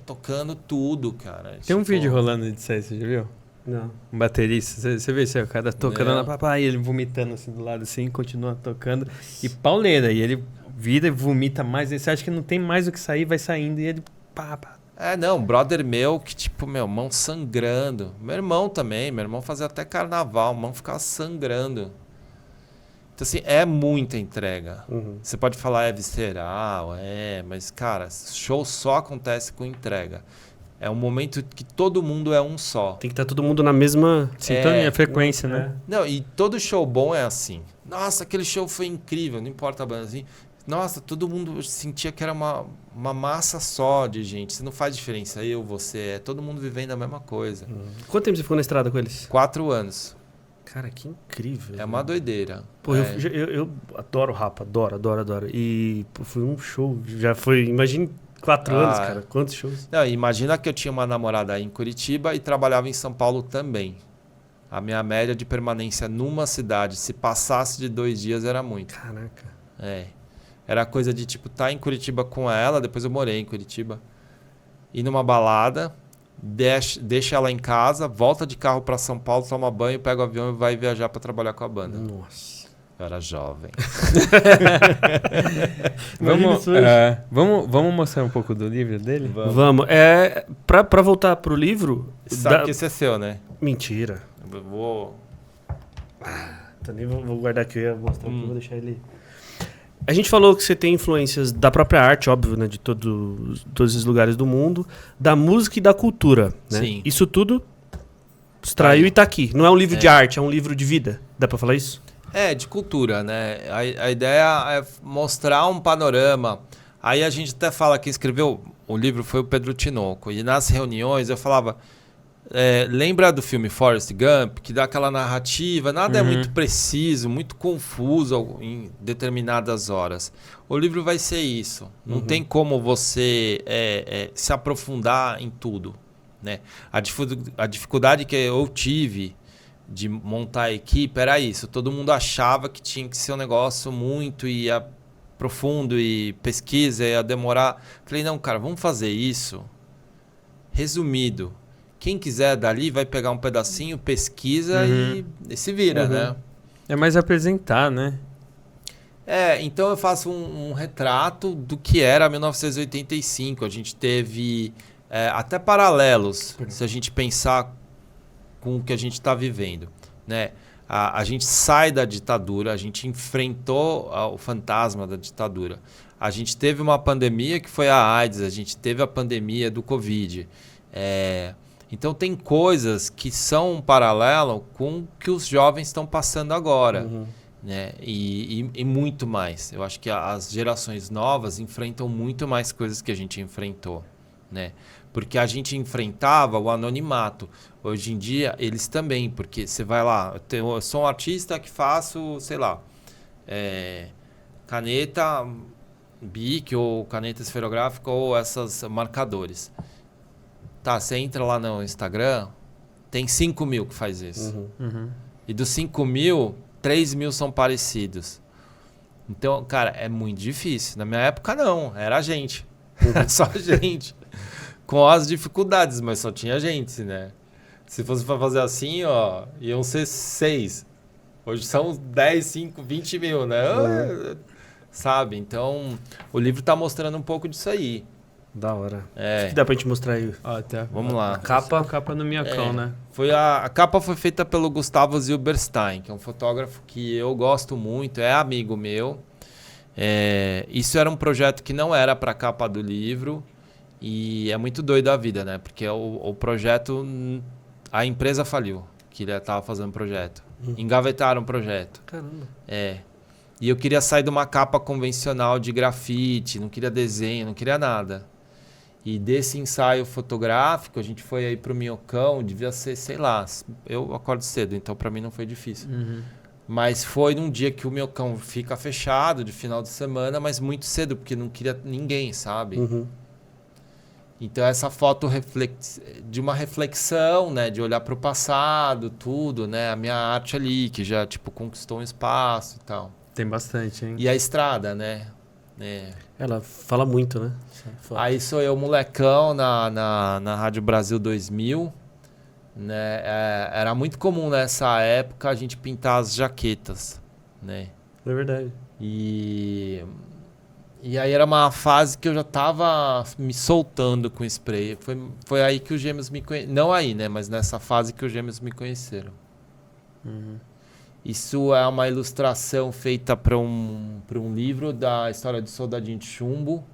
tocando tudo, cara. Tem tipo... um vídeo rolando disso aí, você já viu? Não. Um baterista, você vê isso aí, o cara tocando Não. na papai, ele vomitando assim do lado assim, continua tocando. E pauleira, e ele vira e vomita mais, e você acha que não tem mais o que sair, vai saindo, e ele pá. Não, brother meu que tipo, mão sangrando. Meu irmão também, meu irmão fazia até carnaval, mão ficava sangrando. Então assim, é muita entrega. Você pode falar visceral, mas cara, show só acontece com entrega. É um momento que todo mundo é um só. Tem que estar todo mundo na mesma... Sintonia, frequência, né? Não, e todo show bom é assim. Nossa, aquele show foi incrível, não importa a banda assim. Nossa, todo mundo sentia que era uma massa só de gente. Você não faz diferença, eu, você, todo mundo vivendo a mesma coisa. Quanto tempo você ficou na estrada com eles? 4 anos. Cara, que incrível. É uma doideira. Pô, eu adoro rapa, adoro. E pô, foi um show, já foi, imagine 4 anos, cara. Quantos shows? Não, imagina que eu tinha uma namorada aí em Curitiba e trabalhava em São Paulo também. A minha média de permanência numa cidade, se passasse de 2 dias, era muito. Caraca. Era coisa de, tipo, estar em Curitiba com ela, depois eu morei em Curitiba, ir numa balada, deixa ela em casa, volta de carro para São Paulo, toma banho, pega o avião e vai viajar para trabalhar com a banda. Nossa. Eu era jovem. Vamos mostrar um pouco do livro dele? Vamos. Pra voltar pro livro... Sabe que esse é seu, né? Mentira. Eu vou... Nem vou guardar aqui, eu ia mostrar aqui, vou deixar ele... A gente falou que você tem influências da própria arte, óbvio, né? De todos esses lugares do mundo. Da música e da cultura, né? Sim. Isso tudo extraiu e tá aqui. Não é um livro de arte, é um livro de vida. Dá pra falar isso? De cultura, né? A ideia é mostrar um panorama. Aí a gente até fala que escreveu o livro foi o Pedro Tinoco. E nas reuniões eu falava... lembra do filme Forrest Gump, que dá aquela narrativa, nada é muito preciso, muito confuso em determinadas horas. O livro vai ser isso. Não tem como você se aprofundar em tudo, né? A dificuldade que eu tive de montar a equipe era isso. Todo mundo achava que tinha que ser um negócio muito profundo e pesquisa, ia demorar. Falei, não, cara, vamos fazer isso resumido. Quem quiser dali vai pegar um pedacinho, pesquisa e se vira, né? É mais apresentar, né? Então eu faço um retrato do que era 1985. A gente teve até paralelos, se a gente pensar com o que a gente está vivendo, né? A gente sai da ditadura, a gente enfrentou o fantasma da ditadura. A gente teve uma pandemia que foi a AIDS, a gente teve a pandemia do Covid. Então tem coisas que são um paralelo com o que os jovens estão passando agora, né? E muito mais. Eu acho que as gerações novas enfrentam muito mais coisas que a gente enfrentou, né? Porque a gente enfrentava o anonimato. Hoje em dia, eles também, porque você vai lá, eu sou um artista que faço, sei lá, caneta Bic ou caneta esferográfica ou esses marcadores. Tá, você entra lá no Instagram, tem 5 mil que faz isso. E dos 5 mil, 3 mil são parecidos. Então, cara, é muito difícil. Na minha época, não. Era a gente. Só a gente. Com as dificuldades, mas só tinha gente, né? Se fosse para fazer assim, ó, iam ser 6. Hoje são 10, 5, 20 mil, né? Sabe? Então, o livro tá mostrando um pouco disso aí. Da hora. Acho que dá pra gente mostrar aí. Vamos lá. A capa no minhocão, né? A capa foi feita pelo Gustavo Zilberstein, que é um fotógrafo que eu gosto muito, é amigo meu. Isso era um projeto que não era pra capa do livro. E é muito doido a vida, né? Porque o projeto, a empresa faliu, que ele estava fazendo o projeto. Engavetaram o projeto. Caramba. E eu queria sair de uma capa convencional de grafite, não queria desenho, não queria nada. E desse ensaio fotográfico, a gente foi aí pro Minhocão, devia ser, sei lá, eu acordo cedo, então para mim não foi difícil. Mas foi num dia que o Minhocão fica fechado, de final de semana, mas muito cedo, porque não queria ninguém, sabe? Então essa foto de uma reflexão, né, de olhar para o passado, tudo, né, a minha arte ali que já tipo conquistou um espaço e tal. Tem bastante, hein? E a estrada, né? Ela fala muito, né? Aí sou eu molecão na Rádio Brasil 2000, né? Era muito comum nessa época a gente pintar as jaquetas, né? É verdade. E aí era uma fase que eu já tava me soltando com spray. Foi aí que os Gêmeos me conheceram. Não aí, né? Mas nessa fase que os Gêmeos me conheceram. Isso é uma ilustração feita para um livro da história do Soldadinho de Chumbo.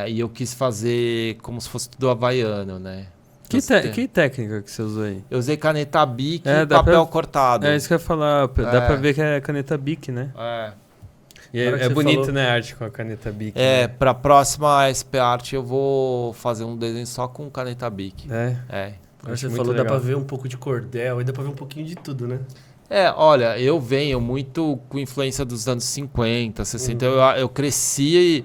E eu quis fazer como se fosse tudo havaiano, né? Que técnica que você usou aí? Eu usei caneta Bic e papel cortado. É isso que eu ia falar. Dá pra ver que é caneta Bic, né? E é bonito, né, a arte com a caneta Bic. Né? Pra próxima SP Art eu vou fazer um desenho só com caneta Bic. Agora você falou, legal. Dá pra ver um pouco de cordel e dá pra ver um pouquinho de tudo, né? Olha, eu venho muito com influência dos anos 50, 60. Eu cresci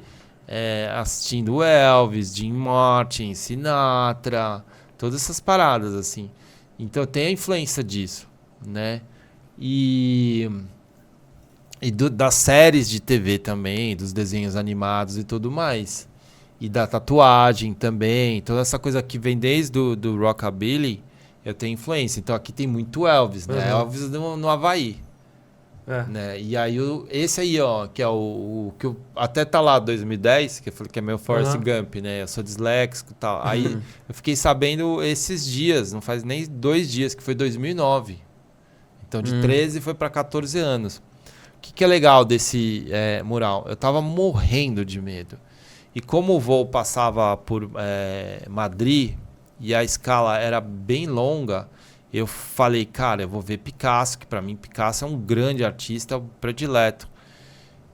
assistindo Elvis, Jim Martin, Sinatra, todas essas paradas, assim. Então eu tenho a influência disso, né? Das séries de TV também, dos desenhos animados e tudo mais. E da tatuagem também. Toda essa coisa que vem desde do Rockabilly, eu tenho influência. Então aqui tem muito Elvis, né? Elvis no Havaí. Né? E aí esse aí, ó, que é o que até tá lá 2010, que eu falei que é meu Forrest Gump, né? Eu sou disléxico e tal. Aí eu fiquei sabendo esses dias, não faz nem 2 dias, que foi 2009. Então de 13 foi para 14 anos. O que é legal desse mural? Eu tava morrendo de medo. E como o voo passava por Madrid e a escala era bem longa, eu falei, cara, eu vou ver Picasso, que para mim Picasso é um grande artista predileto.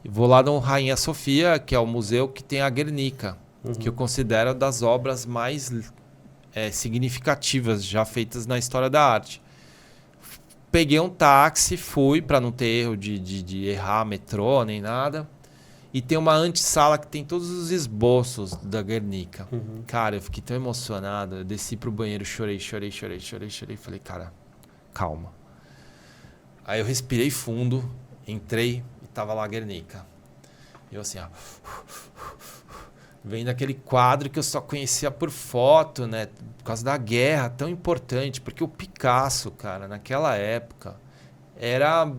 Eu vou lá no Rainha Sofia, que é o museu que tem a Guernica, que eu considero das obras mais significativas já feitas na história da arte. Peguei um táxi, fui para não ter erro de errar metrô nem nada. E tem uma antessala que tem todos os esboços da Guernica. Cara, eu fiquei tão emocionado. Eu desci pro banheiro, chorei. Falei, cara, calma. Aí eu respirei fundo, entrei e tava lá a Guernica. Eu assim, ó... Vendo aquele quadro que eu só conhecia por foto, né? Por causa da guerra, tão importante. Porque o Picasso, cara, naquela época, era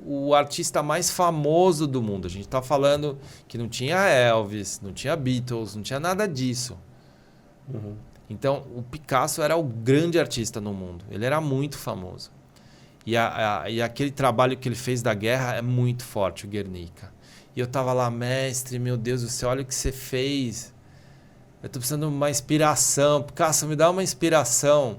o artista mais famoso do mundo. A gente tá falando que não tinha Elvis, não tinha Beatles, não tinha nada disso. Então, o Picasso era o grande artista no mundo. Ele era muito famoso. E aquele trabalho que ele fez da guerra é muito forte, o Guernica. E eu tava lá, mestre, meu Deus do céu, olha o que você fez. Eu tô precisando de uma inspiração. Picasso, me dá uma inspiração.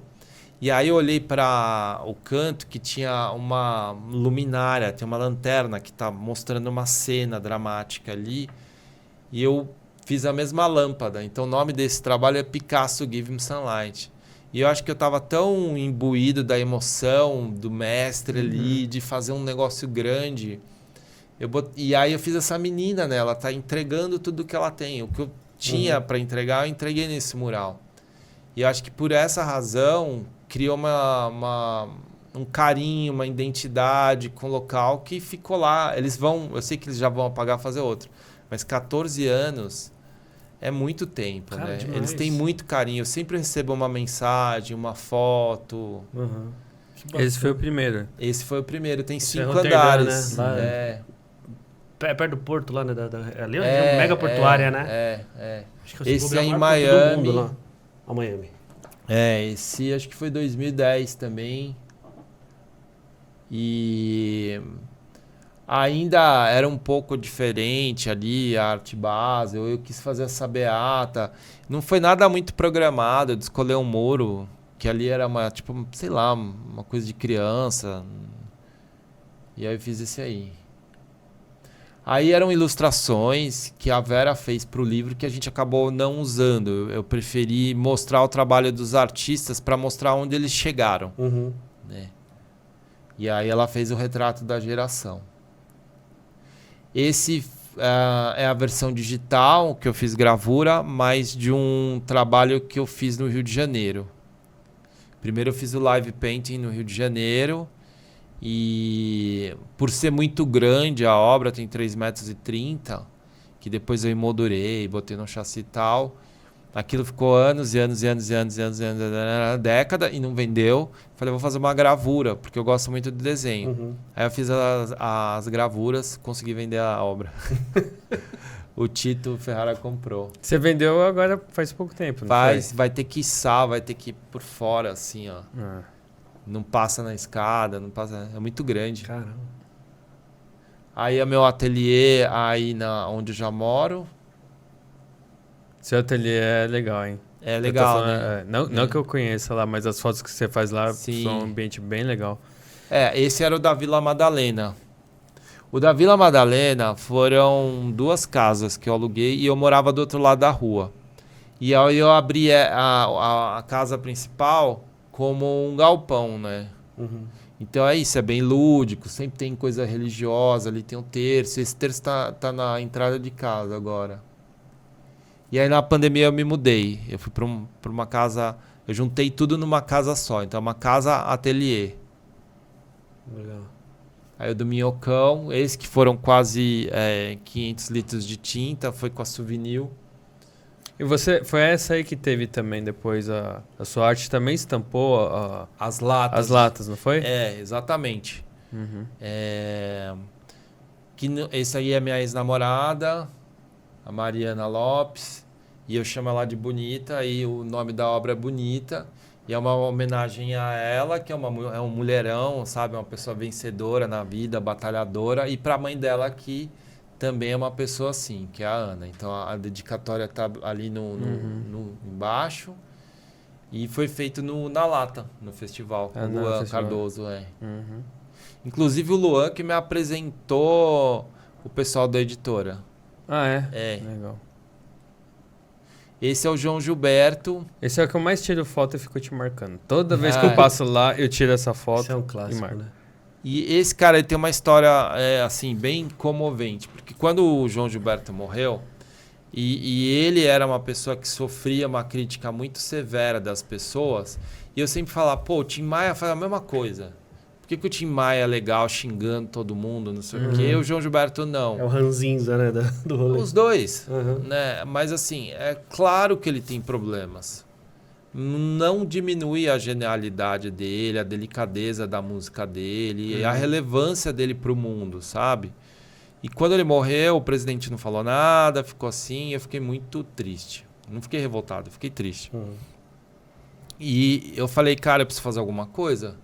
E aí eu olhei para o canto que tinha uma luminária, tem uma lanterna que tá mostrando uma cena dramática ali. E eu fiz a mesma lâmpada. Então o nome desse trabalho é Picasso Give Me Sunlight. E eu acho que eu tava tão imbuído da emoção do mestre ali, de fazer um negócio grande... E aí eu fiz essa menina, né? Ela tá entregando tudo que ela tem. O que eu tinha para entregar, eu entreguei nesse mural. E eu acho que por essa razão, criou um carinho, uma identidade com o local que ficou lá. Eu sei que eles já vão apagar e fazer outro. Mas 14 anos é muito tempo, cara, né? Demais. Eles têm muito carinho. Eu sempre recebo uma mensagem, uma foto. Esse foi o primeiro. Esse foi o primeiro. Tem 5 andares. Né? É perto do porto lá, né? Ali é uma mega portuária, né? Acho que esse é em Miami. Lá. A Miami. Esse acho que foi 2010 também. E ainda era um pouco diferente ali, a arte base. Eu quis fazer essa beata. Não foi nada muito programado. Eu escolhi um muro, que ali era uma coisa de criança. E aí eu fiz esse aí. Aí eram ilustrações que a Vera fez para o livro que a gente acabou não usando. Eu preferi mostrar o trabalho dos artistas para mostrar onde eles chegaram. Né? E aí ela fez o retrato da geração. Esse é a versão digital que eu fiz gravura, mas de um trabalho que eu fiz no Rio de Janeiro. Primeiro eu fiz o live painting no Rio de Janeiro. E por ser muito grande a obra, tem 3,30 metros, que depois eu emoldurei, botei no chassi e tal. Aquilo ficou anos, década, e não vendeu. Falei, vou fazer uma gravura, porque eu gosto muito de desenho. Aí eu fiz as gravuras, consegui vender a obra. O Tito Ferrara comprou. Você vendeu agora faz pouco tempo, não vai ter que içar, vai ter que ir por fora, assim, ó. Não passa na escada, não passa... É muito grande. Caramba. Aí é meu ateliê, aí onde eu já moro. Seu ateliê é legal, hein? É legal, falando, né? Não que eu conheça lá, mas as fotos que você faz lá Sim. são um ambiente bem legal. Esse era o da Vila Madalena. O da Vila Madalena foram 2 casas que eu aluguei e eu morava do outro lado da rua. E aí eu abri a casa principal como um galpão, né? Então é isso, é bem lúdico, sempre tem coisa religiosa, ali tem um terço. Esse terço tá na entrada de casa agora. E aí na pandemia eu me mudei. Eu fui pra uma casa, eu juntei tudo numa casa só. Então é uma casa ateliê. Legal. Aí o do Minhocão, esses que foram quase 500 litros de tinta, foi com a Souvenir. E foi essa aí que teve também depois a sua arte também estampou as latas. As latas, não foi? Exatamente. Esse aí é minha ex-namorada, a Mariana Lopes, e eu chamo ela de Bonita, e o nome da obra é Bonita, e é uma homenagem a ela, que é um mulherão, sabe? Uma pessoa vencedora na vida, batalhadora, e para a mãe dela que também é uma pessoa assim, que é a Ana. Então a dedicatória tá ali no embaixo. E foi feito na Lata, no festival, com o Luan Cardoso. Inclusive o Luan que me apresentou o pessoal da editora. Ah, é? Legal. Esse é o João Gilberto. Esse é o que eu mais tiro foto e fico te marcando. Toda vez que eu passo lá, eu tiro essa foto. Esse é um clássico, né? E esse cara ele tem uma história assim, bem comovente. Porque quando o João Gilberto morreu, e ele era uma pessoa que sofria uma crítica muito severa das pessoas, e eu sempre falava, pô, o Tim Maia faz a mesma coisa. Por que o Tim Maia é legal xingando todo mundo, não sei o quê, e o João Gilberto não? É o ranzinza, né, do rolê. Os dois, né? Mas assim, é claro que ele tem problemas. Não diminui a genialidade dele, a delicadeza da música dele, e a relevância dele pro mundo, sabe? E quando ele morreu, o presidente não falou nada, ficou assim, eu fiquei muito triste. Não fiquei revoltado, eu fiquei triste. E eu falei, cara, eu preciso fazer alguma coisa,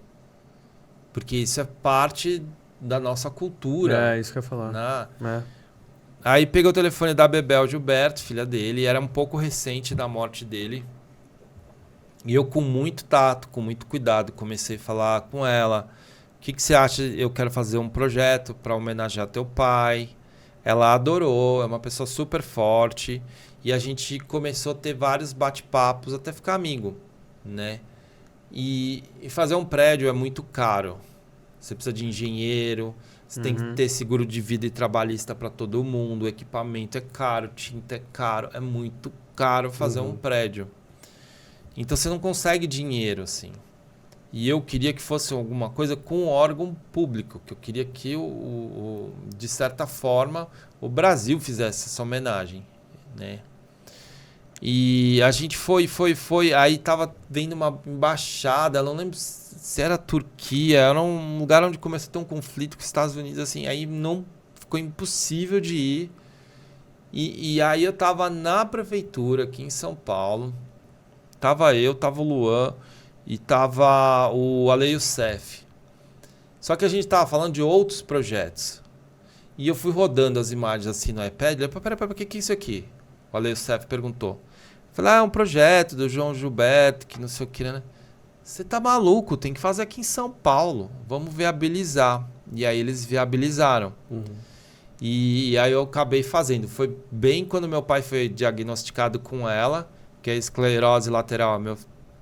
porque isso é parte da nossa cultura. É, isso que eu ia falar. Né? Aí peguei o telefone da Bebel Gilberto, filha dele, e era um pouco recente da morte dele. E eu, com muito tato, com muito cuidado, comecei a falar com ela. O que você acha? Eu quero fazer um projeto para homenagear teu pai. Ela adorou, é uma pessoa super forte. E a gente começou a ter vários bate-papos até ficar amigo, né? E fazer um prédio é muito caro. Você precisa de engenheiro, você tem que ter seguro de vida e trabalhista para todo mundo, o equipamento é caro, tinta é caro, é muito caro fazer um prédio. Então você não consegue dinheiro, assim. E eu queria que fosse alguma coisa com órgão público, que eu queria que, de certa forma, o Brasil fizesse essa homenagem, né? E a gente foi, aí tava vendo uma embaixada, não lembro se era a Turquia, era um lugar onde começou a ter um conflito com os Estados Unidos, assim, aí não ficou impossível de ir. E aí eu tava na prefeitura aqui em São Paulo, tava o Luan e tava o Ale Youssef. Só que a gente tava falando de outros projetos. E eu fui rodando as imagens assim no iPad, eu falei, peraí, o que é isso aqui? O Ale Youssef perguntou. Eu falei, é um projeto do João Gilberto, que não sei o que, né? Você tá maluco, tem que fazer aqui em São Paulo, vamos viabilizar. E aí eles viabilizaram. E aí eu acabei fazendo. Foi bem quando meu pai foi diagnosticado com ela, que é esclerose lateral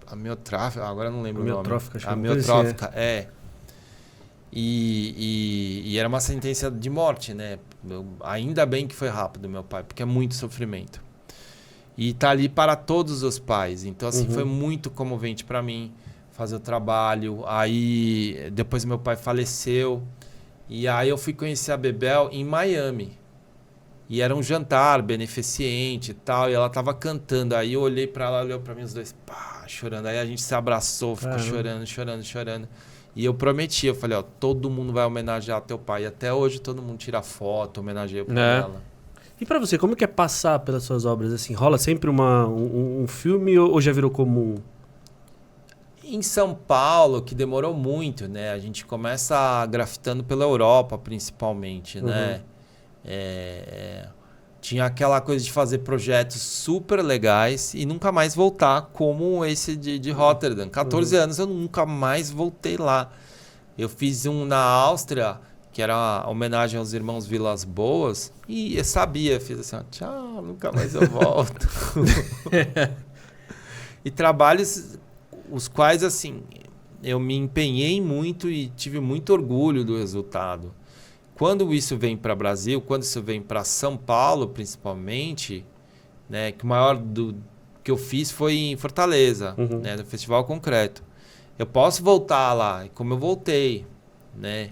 amiotrófica, agora eu não lembro o nome. Amiotrófica, é. E era uma sentença de morte, né? Ainda bem que foi rápido, meu pai, porque é muito sofrimento. E tá ali para todos os pais. Então, assim, foi muito comovente para mim fazer o trabalho. Aí, depois meu pai faleceu. E aí eu fui conhecer a Bebel em Miami. E era um jantar beneficente e tal. E ela tava cantando. Aí eu olhei para ela, olhou para mim, os dois, pá, chorando. Aí a gente se abraçou, ficou chorando. E eu prometi, eu falei, ó, todo mundo vai homenagear teu pai. E até hoje todo mundo tira foto, homenageia pra ela. E pra você, como que é passar pelas suas obras? Assim, rola sempre um filme ou já virou comum? Em São Paulo, que demorou muito, né? A gente começa grafitando pela Europa, principalmente, né? Tinha aquela coisa de fazer projetos super legais e nunca mais voltar, como esse de Rotterdam. 14 anos eu nunca mais voltei lá. Eu fiz um na Áustria, que era uma homenagem aos irmãos Vilas Boas, e eu sabia, fiz assim, ó, tchau, nunca mais eu volto. E trabalhos os quais, assim, eu me empenhei muito e tive muito orgulho do resultado. Quando isso vem para o Brasil, quando isso vem para São Paulo, principalmente, né, que o maior que eu fiz foi em Fortaleza, né, no Festival Concreto. Eu posso voltar lá, como eu voltei, né?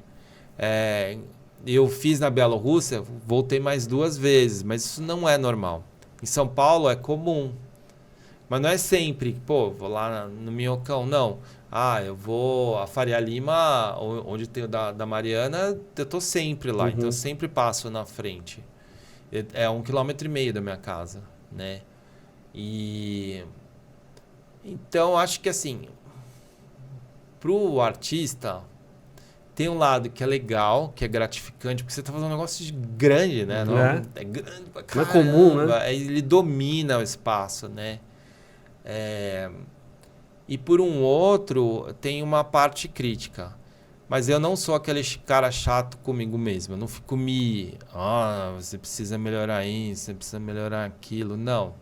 Eu fiz na Bielorrússia, voltei mais 2 vezes, mas isso não é normal. Em São Paulo é comum, mas não é sempre. Pô, vou lá no Minhocão, não. Eu vou a Faria Lima, onde tem o da Mariana, eu tô sempre lá, então eu sempre passo na frente. É 1,5 km da minha casa, né? Então, acho que assim, pro artista, tem um lado que é legal, que é gratificante, porque você tá fazendo um negócio grande, né? É grande pra caramba. Não é comum, né? Ele domina o espaço, né? E por um outro, tem uma parte crítica. Mas eu não sou aquele cara chato comigo mesmo. Eu não fico você precisa melhorar isso, você precisa melhorar aquilo. Não.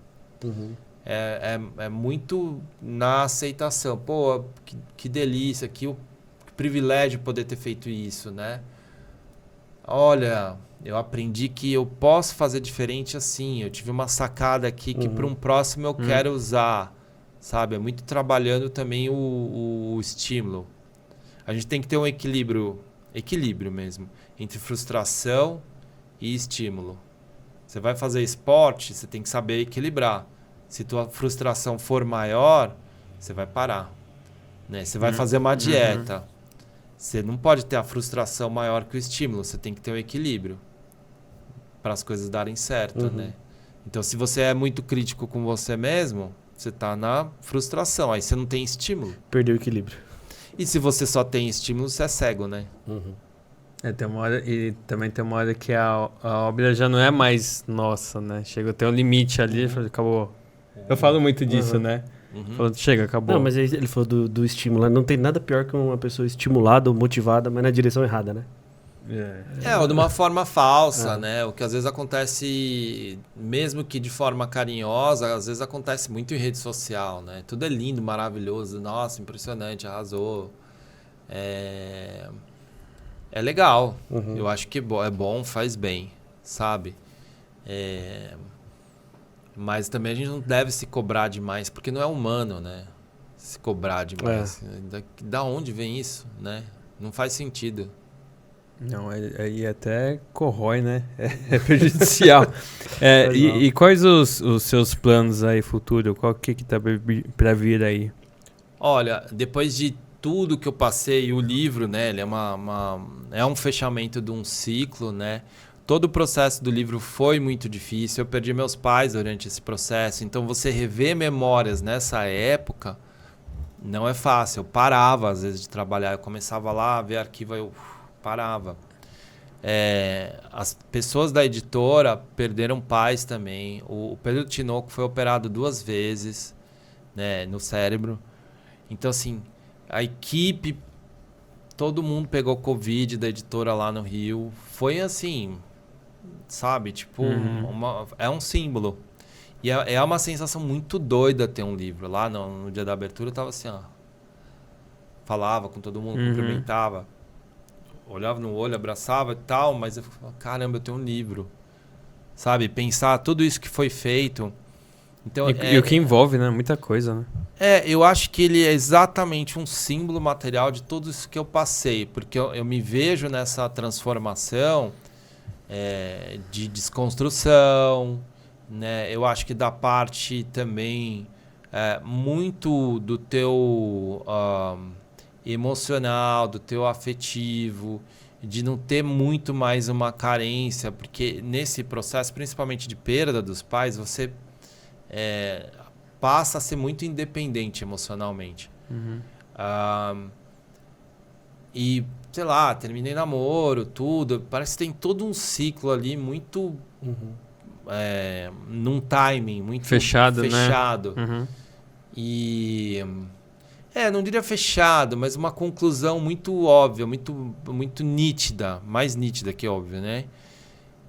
é muito na aceitação. Pô, que delícia, que privilégio poder ter feito isso, né? Olha, eu aprendi que eu posso fazer diferente assim. Eu tive uma sacada aqui que para um próximo eu quero usar, sabe? É muito trabalhando também o estímulo. A gente tem que ter um equilíbrio mesmo, entre frustração e estímulo. Você vai fazer esporte, você tem que saber equilibrar. Se tua frustração for maior, você vai parar, né? Você vai fazer uma dieta. Você não pode ter a frustração maior que o estímulo. Você tem que ter um equilíbrio para as coisas darem certo, né? Então, se você é muito crítico com você mesmo, você está na frustração. Aí você não tem estímulo. Perdeu o equilíbrio. E se você só tem estímulo, você é cego, né? Tem uma hora, e também tem uma hora que a obra já não é mais nossa, né? Chega a ter um limite ali, acabou. Eu falo muito disso, né? Falando, chega, acabou. Não, mas ele falou do estímulo. Não tem nada pior que uma pessoa estimulada ou motivada, mas na direção errada, né? Ou de uma forma falsa, né? O que às vezes acontece, mesmo que de forma carinhosa, às vezes acontece muito em rede social, né? Tudo é lindo, maravilhoso. Nossa, impressionante, arrasou. É legal. Eu acho que é bom, faz bem, sabe? Mas também a gente não deve se cobrar demais, porque não é humano, né? Se cobrar demais. Da onde vem isso, né? Não faz sentido. Não, aí até corrói, né? É prejudicial. E quais os seus planos aí futuro? Qual que tá pra vir aí? Olha, depois de tudo que eu passei, o livro, né? Ele é um fechamento de um ciclo, né? Todo o processo do livro foi muito difícil. Eu perdi meus pais durante esse processo. Então, você rever memórias nessa época não é fácil. Eu parava, às vezes, de trabalhar. Eu começava lá a ver arquivo, eu parava. As pessoas da editora perderam pais também. O Pedro Tinoco foi operado 2 vezes, né, no cérebro. Então, assim, a equipe, todo mundo pegou Covid da editora lá no Rio. Foi assim, sabe? Tipo, é um símbolo. E é uma sensação muito doida ter um livro. Lá no dia da abertura eu tava assim, ó. Falava com todo mundo, cumprimentava. Olhava no olho, abraçava e tal, mas eu falava, caramba, eu tenho um livro. Sabe? Pensar tudo isso que foi feito. Então, e o que envolve, né? Muita coisa, né? Eu acho que ele é exatamente um símbolo material de tudo isso que eu passei. Porque eu me vejo nessa transformação de desconstrução, né? Eu acho que da parte também muito do teu emocional, do teu afetivo, de não ter muito mais uma carência, porque nesse processo, principalmente de perda dos pais, você passa a ser muito independente emocionalmente. E, sei lá, terminei namoro, tudo, parece que tem todo um ciclo ali muito num timing muito fechado. Né? E não diria fechado, mas uma conclusão muito óbvia, muito nítida, mais nítida que óbvio, né?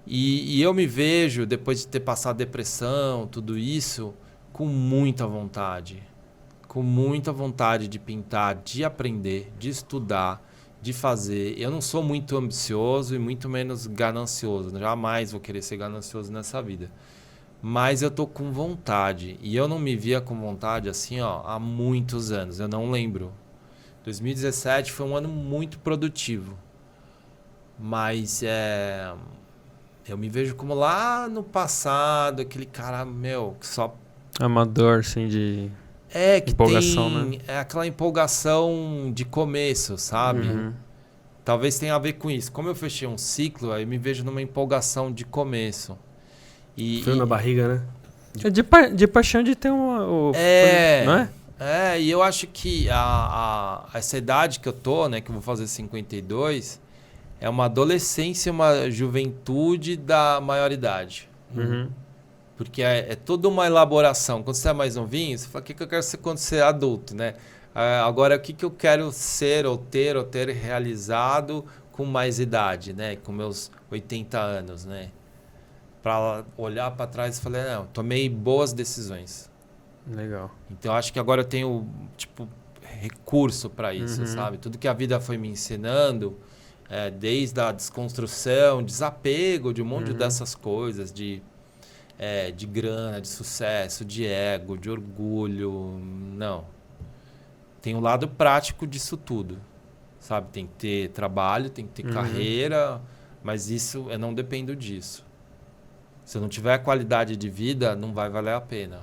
E eu me vejo, depois de ter passado depressão, tudo isso, com muita vontade de pintar, de aprender, de estudar, de fazer. Eu não sou muito ambicioso e muito menos ganancioso. Jamais vou querer ser ganancioso nessa vida. Mas eu tô com vontade. E eu não me via com vontade assim, ó, há muitos anos. Eu não lembro. 2017 foi um ano muito produtivo. Mas eu me vejo como lá no passado, aquele cara, que só... Amador, assim, de... que empolgação, tem, né? Aquela empolgação de começo, sabe? Talvez tenha a ver com isso. Como eu fechei um ciclo, aí eu me vejo numa empolgação de começo. Frio na barriga, né? De paixão de ter não é? E eu acho que essa idade que eu tô, né, que eu vou fazer 52, é uma adolescência, uma juventude da maioridade. Porque é toda uma elaboração. Quando você é mais novinho, você fala, o que eu quero ser quando você é adulto, né? Agora, o que eu quero ser ou ter realizado com mais idade, né? Com meus 80 anos, né? Para olhar para trás e falar, não, tomei boas decisões. Legal. Então eu acho que agora eu tenho, tipo, recurso para isso, sabe? Tudo que a vida foi me ensinando, desde a desconstrução, desapego de um monte dessas coisas, de grana, de sucesso, de ego, de orgulho. Não. Tem o lado prático disso tudo, sabe? Tem que ter trabalho, tem que ter carreira, mas isso eu não dependo disso. Se eu não tiver qualidade de vida, não vai valer a pena.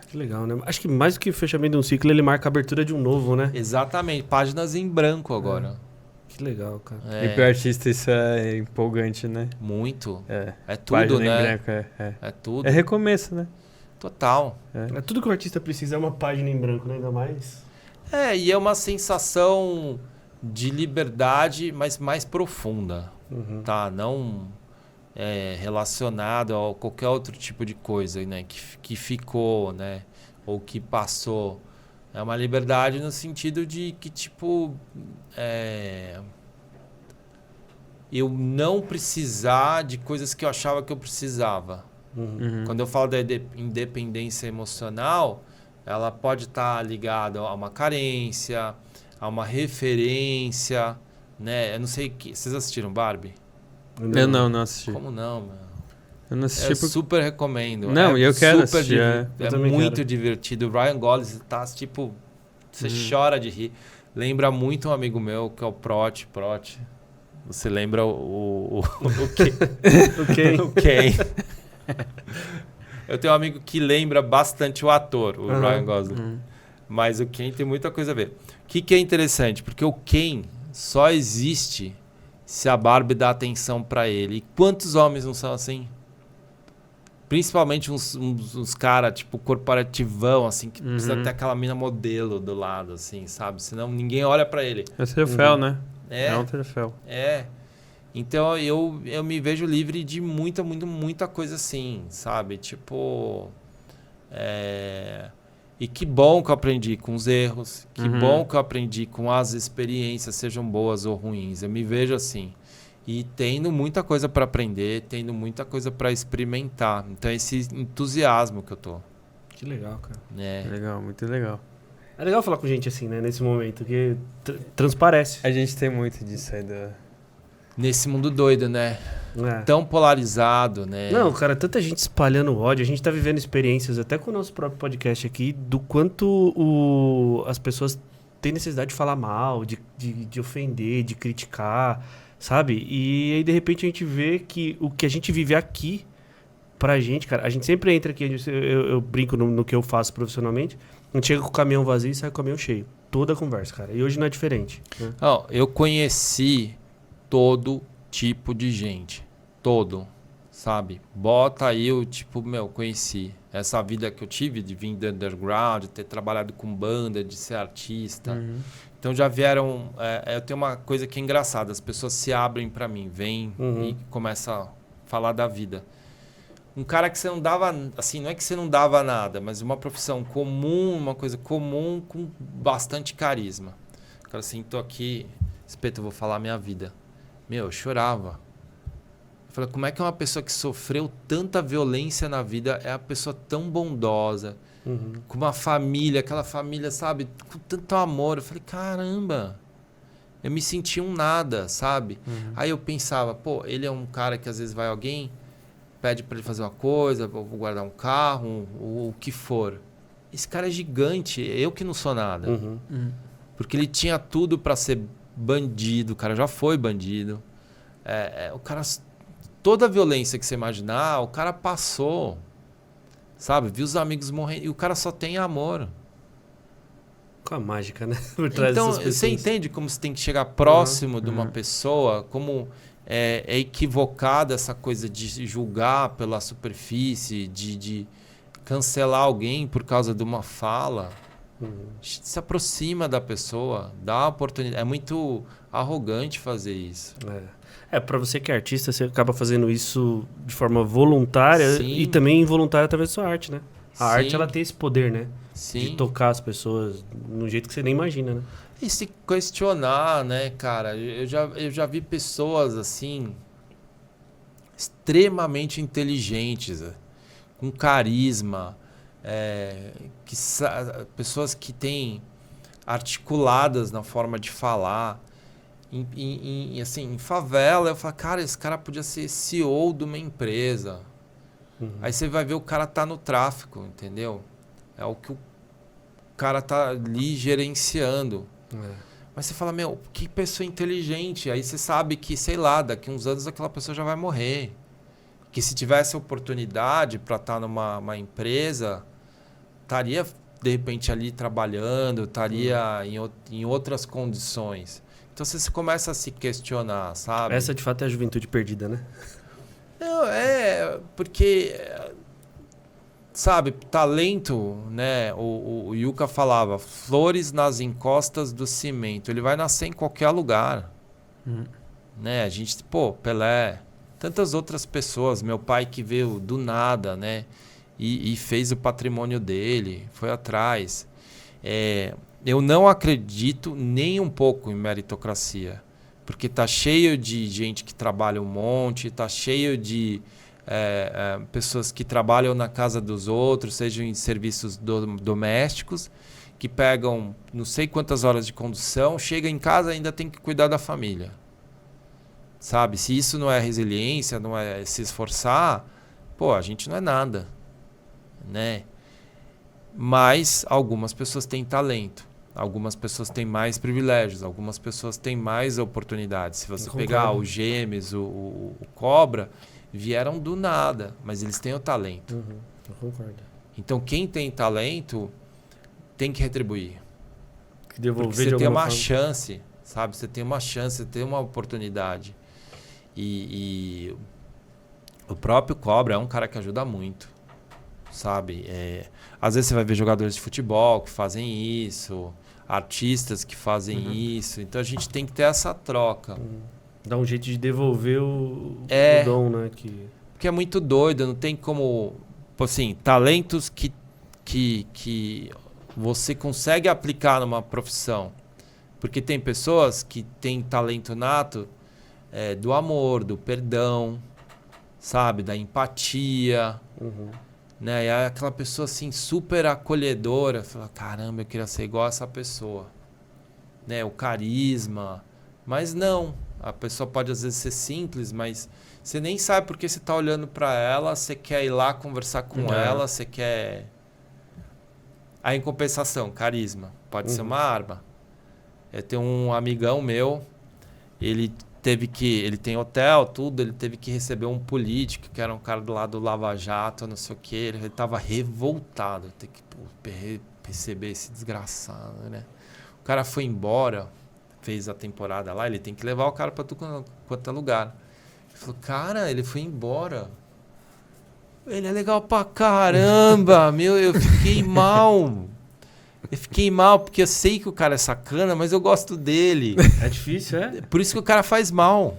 Que legal, né? Acho que mais do que o fechamento de um ciclo, ele marca a abertura de um novo, né? Exatamente. Páginas em branco agora. Que legal, cara. E pro artista isso é empolgante, né? Muito. É tudo, Página né? em branco, É tudo. É recomeço, né? Total. É tudo que o artista precisa é uma página em branco, né? Ainda mais. E é uma sensação de liberdade, mas mais profunda, tá? Não relacionado a qualquer outro tipo de coisa, né? Que ficou, né? Ou que passou. É uma liberdade no sentido de que, tipo, eu não precisar de coisas que eu achava que eu precisava. Quando eu falo da independência emocional, ela pode estar ligada a uma carência, a uma referência, né? Eu não sei vocês assistiram Barbie? Eu não assisti. Como não, meu? Eu não assisti super recomendo. Não, eu quero assistir. É muito divertido. O Ryan Gosling tá tipo, você chora de rir. Lembra muito um amigo meu que é o Prot. Você lembra o Ken? O Ken. Eu tenho um amigo que lembra bastante o ator, o Ryan Gosling. Mas o Ken tem muita coisa a ver. O que é interessante? Porque o Ken só existe se a Barbie dá atenção pra ele. E quantos homens não são assim? Principalmente uns caras, tipo, corporativão, assim, que precisa ter aquela mina modelo do lado, assim, sabe? Senão ninguém olha pra ele. É o troféu, né? É um troféu. Então eu me vejo livre de muita coisa assim, sabe? Tipo... E que bom que eu aprendi com os erros. Que bom que eu aprendi com as experiências, sejam boas ou ruins. Eu me vejo assim. E tendo muita coisa para aprender, tendo muita coisa para experimentar. Então, esse entusiasmo que eu tô. Que legal, cara. Legal, muito legal. É legal falar com gente assim, né? Nesse momento, que transparece. A gente tem muito disso aí Nesse mundo doido, né? Tão polarizado, né? Não, cara, tanta gente espalhando ódio. A gente tá vivendo experiências, até com o nosso próprio podcast aqui, do quanto as pessoas têm necessidade de falar mal, de ofender, de criticar, sabe? E aí, de repente, a gente vê que o que a gente vive aqui, pra gente, cara, a gente sempre entra aqui, eu brinco no que eu faço profissionalmente, a gente chega com o caminhão vazio e sai com o caminhão cheio. Toda a conversa, cara. E hoje não é diferente. Né? Eu conheci todo tipo de gente. Todo, sabe? Bota aí o tipo, conheci. Essa vida que eu tive de vir do underground, de ter trabalhado com banda, de ser artista. Então já vieram... eu tenho uma coisa que é engraçada. As pessoas se abrem pra mim, vêm e começam a falar da vida. Um cara que você não dava... Assim, não é que você não dava nada, mas uma profissão comum, uma coisa comum com bastante carisma. O cara assim, tô aqui... Espeto, eu vou falar a minha vida. Eu chorava. Eu falei, como é que uma pessoa que sofreu tanta violência na vida é uma pessoa tão bondosa, com uma família, aquela família, sabe, com tanto amor. Eu falei, caramba, eu me senti um nada, sabe? Aí eu pensava, ele é um cara que às vezes vai alguém, pede para ele fazer uma coisa, vou guardar um carro, o que for. Esse cara é gigante, eu que não sou nada. Porque ele tinha tudo para ser bandido, o cara já foi bandido. O cara, toda a violência que você imaginar, o cara passou, sabe? Viu os amigos morrendo e o cara só tem amor. Com a mágica, né? Por trás então, dessas pessoas. Você entende como você tem que chegar próximo de uma pessoa, como é equivocada essa coisa de julgar pela superfície, de cancelar alguém por causa de uma fala. Se aproxima da pessoa, dá a oportunidade. É muito arrogante fazer isso. Pra você que é artista, você acaba fazendo isso de forma voluntária. Sim. E também involuntária através da sua arte, né? A Sim. arte, ela tem esse poder, né? Sim. De tocar as pessoas de um jeito que você nem imagina, né? E se questionar, né, cara? Eu já vi pessoas, assim, extremamente inteligentes, com carisma, pessoas que têm articuladas na forma de falar. Em favela, eu falo, cara, esse cara podia ser CEO de uma empresa. Aí você vai ver o cara tá no tráfico, entendeu? É o que o cara tá ali gerenciando. Mas você fala, meu, que pessoa inteligente. Aí você sabe que, sei lá, daqui uns anos aquela pessoa já vai morrer. Que se tivesse oportunidade para estar numa empresa, estaria, de repente, ali trabalhando, estaria em outras condições. Então você começa a se questionar, sabe? Essa, de fato, é a juventude perdida, né? Não, porque, sabe, talento, né? O Yuka falava, flores nas encostas do cimento. Ele vai nascer em qualquer lugar. Né? A gente, Pelé, tantas outras pessoas. Meu pai que veio do nada, né? E fez o patrimônio dele, foi atrás. Eu não acredito nem um pouco em meritocracia, porque tá cheio de gente que trabalha um monte, tá cheio de pessoas que trabalham na casa dos outros, sejam em serviços domésticos, que pegam não sei quantas horas de condução, chega em casa e ainda tem que cuidar da família. Sabe? Se isso não é resiliência, não é se esforçar, a gente não é nada, né? Mas algumas pessoas têm talento. Algumas pessoas têm mais privilégios, algumas pessoas têm mais oportunidades. Se você pegar os Gêmeos, o Cobra, vieram do nada, mas eles têm o talento. Eu concordo. Então, quem tem talento tem que retribuir. Devolver. Porque você tem uma chance, sabe? Você tem uma chance, você tem uma oportunidade. E o próprio Cobra é um cara que ajuda muito, sabe? Às vezes você vai ver jogadores de futebol que fazem isso, artistas que fazem isso. Então a gente tem que ter essa troca. Dá um jeito de devolver o dom, né? Porque é muito doido, não tem como... Assim, talentos que você consegue aplicar numa profissão. Porque tem pessoas que têm talento nato do amor, do perdão, sabe? Da empatia. Né? E aí aquela pessoa assim super acolhedora, fala, caramba, eu queria ser igual a essa pessoa, né? O carisma, mas não, a pessoa pode às vezes ser simples, mas você nem sabe porque você está olhando para ela, você quer ir lá conversar com ela, você quer... Aí em compensação, carisma, pode ser uma arma. Eu tenho um amigão meu, ele tem hotel, tudo, ele teve que receber um político, que era um cara do lado do Lava Jato, não sei o quê. Ele estava revoltado, ter que receber esse desgraçado, né? O cara foi embora, fez a temporada lá, ele tem que levar o cara para tudo quanto é lugar. Ele falou, cara, ele foi embora. Ele é legal pra caramba, meu, eu fiquei mal. Eu fiquei mal porque eu sei que o cara é sacana, mas eu gosto dele. É difícil, é? Por isso que o cara faz mal.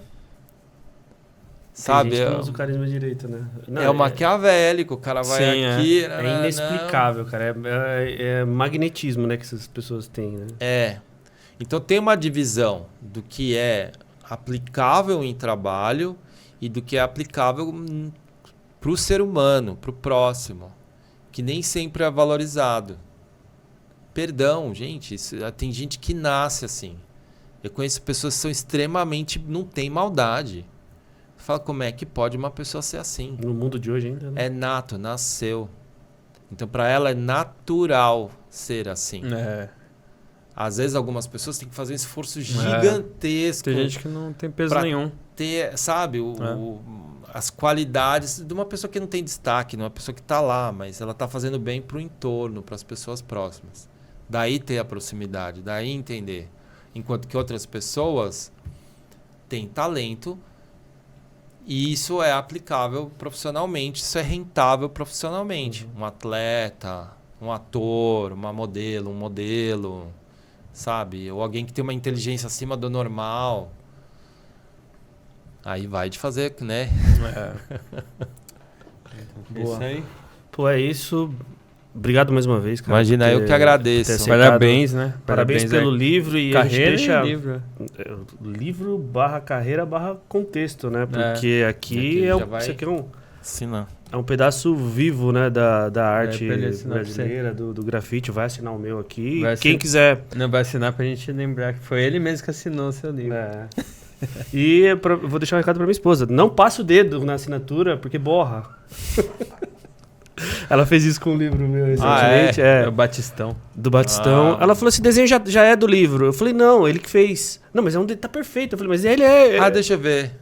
Sabe? Tem gente que não usa o carisma direito, né? Não, o maquiavélico, o cara vai aqui... É inexplicável, cara. É magnetismo, né, que essas pessoas têm, né? Então tem uma divisão do que é aplicável em trabalho e do que é aplicável para o ser humano, para o próximo, que nem sempre é valorizado. Perdão, gente, tem gente que nasce assim. Eu conheço pessoas que são extremamente... não tem maldade. Fala, como é que pode uma pessoa ser assim? No mundo de hoje ainda, né? É nato, nasceu. Então, para ela é natural ser assim. Às vezes, algumas pessoas têm que fazer um esforço gigantesco. Tem gente que não tem peso nenhum. Ter, sabe, as qualidades de uma pessoa que não tem destaque, de uma pessoa que está lá, mas ela está fazendo bem para o entorno, para as pessoas próximas. Daí ter a proximidade, daí entender. Enquanto que outras pessoas têm talento e isso é aplicável profissionalmente, isso é rentável profissionalmente. Um atleta, um ator, uma modelo, um modelo, sabe? Ou alguém que tem uma inteligência acima do normal. Aí vai de fazer, né? Boa. Isso aí. Pô, é isso. Obrigado mais uma vez, cara. Imagina, eu que agradeço. Parabéns, né? Parabéns pelo livro e carreira a gente deixa... e livro. Livro /carreira/contexto, né? Porque aqui isso aqui Assina. É um pedaço vivo, né, da arte pra ele assinar brasileira, do grafite. Vai assinar o meu aqui. Vai Quem assinar. quiser... Não, vai assinar pra gente lembrar que foi ele mesmo que assinou o seu livro. É. E eu vou deixar um recado pra minha esposa. Não passe o dedo na assinatura, porque borra. Ela fez isso com um livro meu recentemente. É o Batistão. Do Batistão. Ela falou, esse desenho já é do livro. Eu falei, não, ele que fez. Não, mas tá perfeito. Eu falei, mas ele é... Deixa eu ver.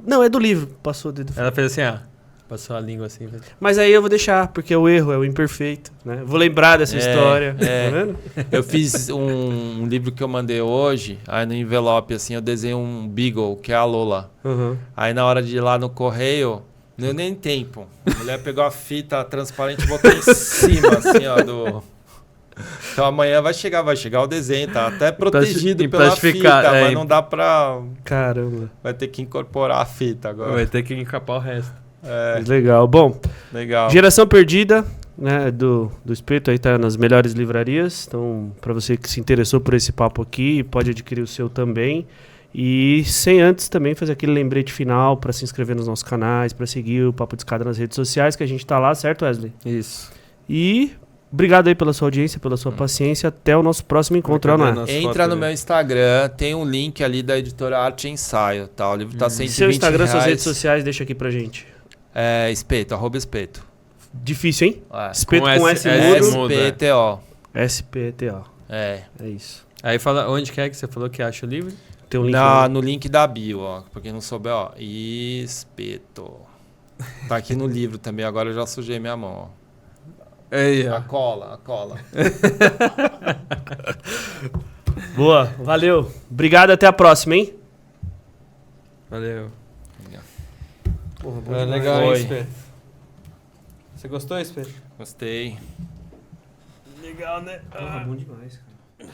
Não, é do livro. Passou o dedo. Ela fez assim, passou a língua assim. Mas aí eu vou deixar, porque é o erro, é o imperfeito, né? Vou lembrar dessa história. Tá vendo? Eu fiz um livro que eu mandei hoje, aí no envelope, assim, eu desenhei um Beagle, que é a Lola. Uhum. Aí na hora de ir lá no correio, não deu nem tempo. A mulher pegou a fita transparente e botou em cima, assim, ó, do... Então amanhã vai chegar o desenho, tá até protegido pela fita, mas não dá pra... Caramba. Vai ter que incorporar a fita agora. Vai ter que encapar o resto. Legal. Bom, legal. Geração Perdida, né, do Espeto, aí tá nas melhores livrarias. Então, para você que se interessou por esse papo aqui, pode adquirir o seu também. E sem antes também fazer aquele lembrete final para se inscrever nos nossos canais, para seguir o Papo de Escada nas redes sociais, que a gente tá lá, certo, Wesley? Isso. E obrigado aí pela sua audiência, pela sua paciência. Até o nosso próximo encontro, né? Entra no meu Instagram, tem um link ali da editora Arte e Ensaio, tá? O livro tá R$120. Seu Instagram, suas redes sociais, deixa aqui pra gente. Espeto, @Espeto. Difícil, hein? É. Espeto com S mudo. SPTO. SPTO. É isso. Aí fala, onde que é que você falou que acha o livro? Tem um link no link da bio, ó. Pra quem não souber, ó. Espeto. Tá aqui no livro também, agora eu já sujei minha mão, ó. Aí, A cola. Boa, valeu. Obrigado, até a próxima, hein? Valeu. Porra, bom É demais. legal, Foi. hein, Espeto? Você gostou, Espeto? Gostei. Legal, né? Porra, bom demais, cara.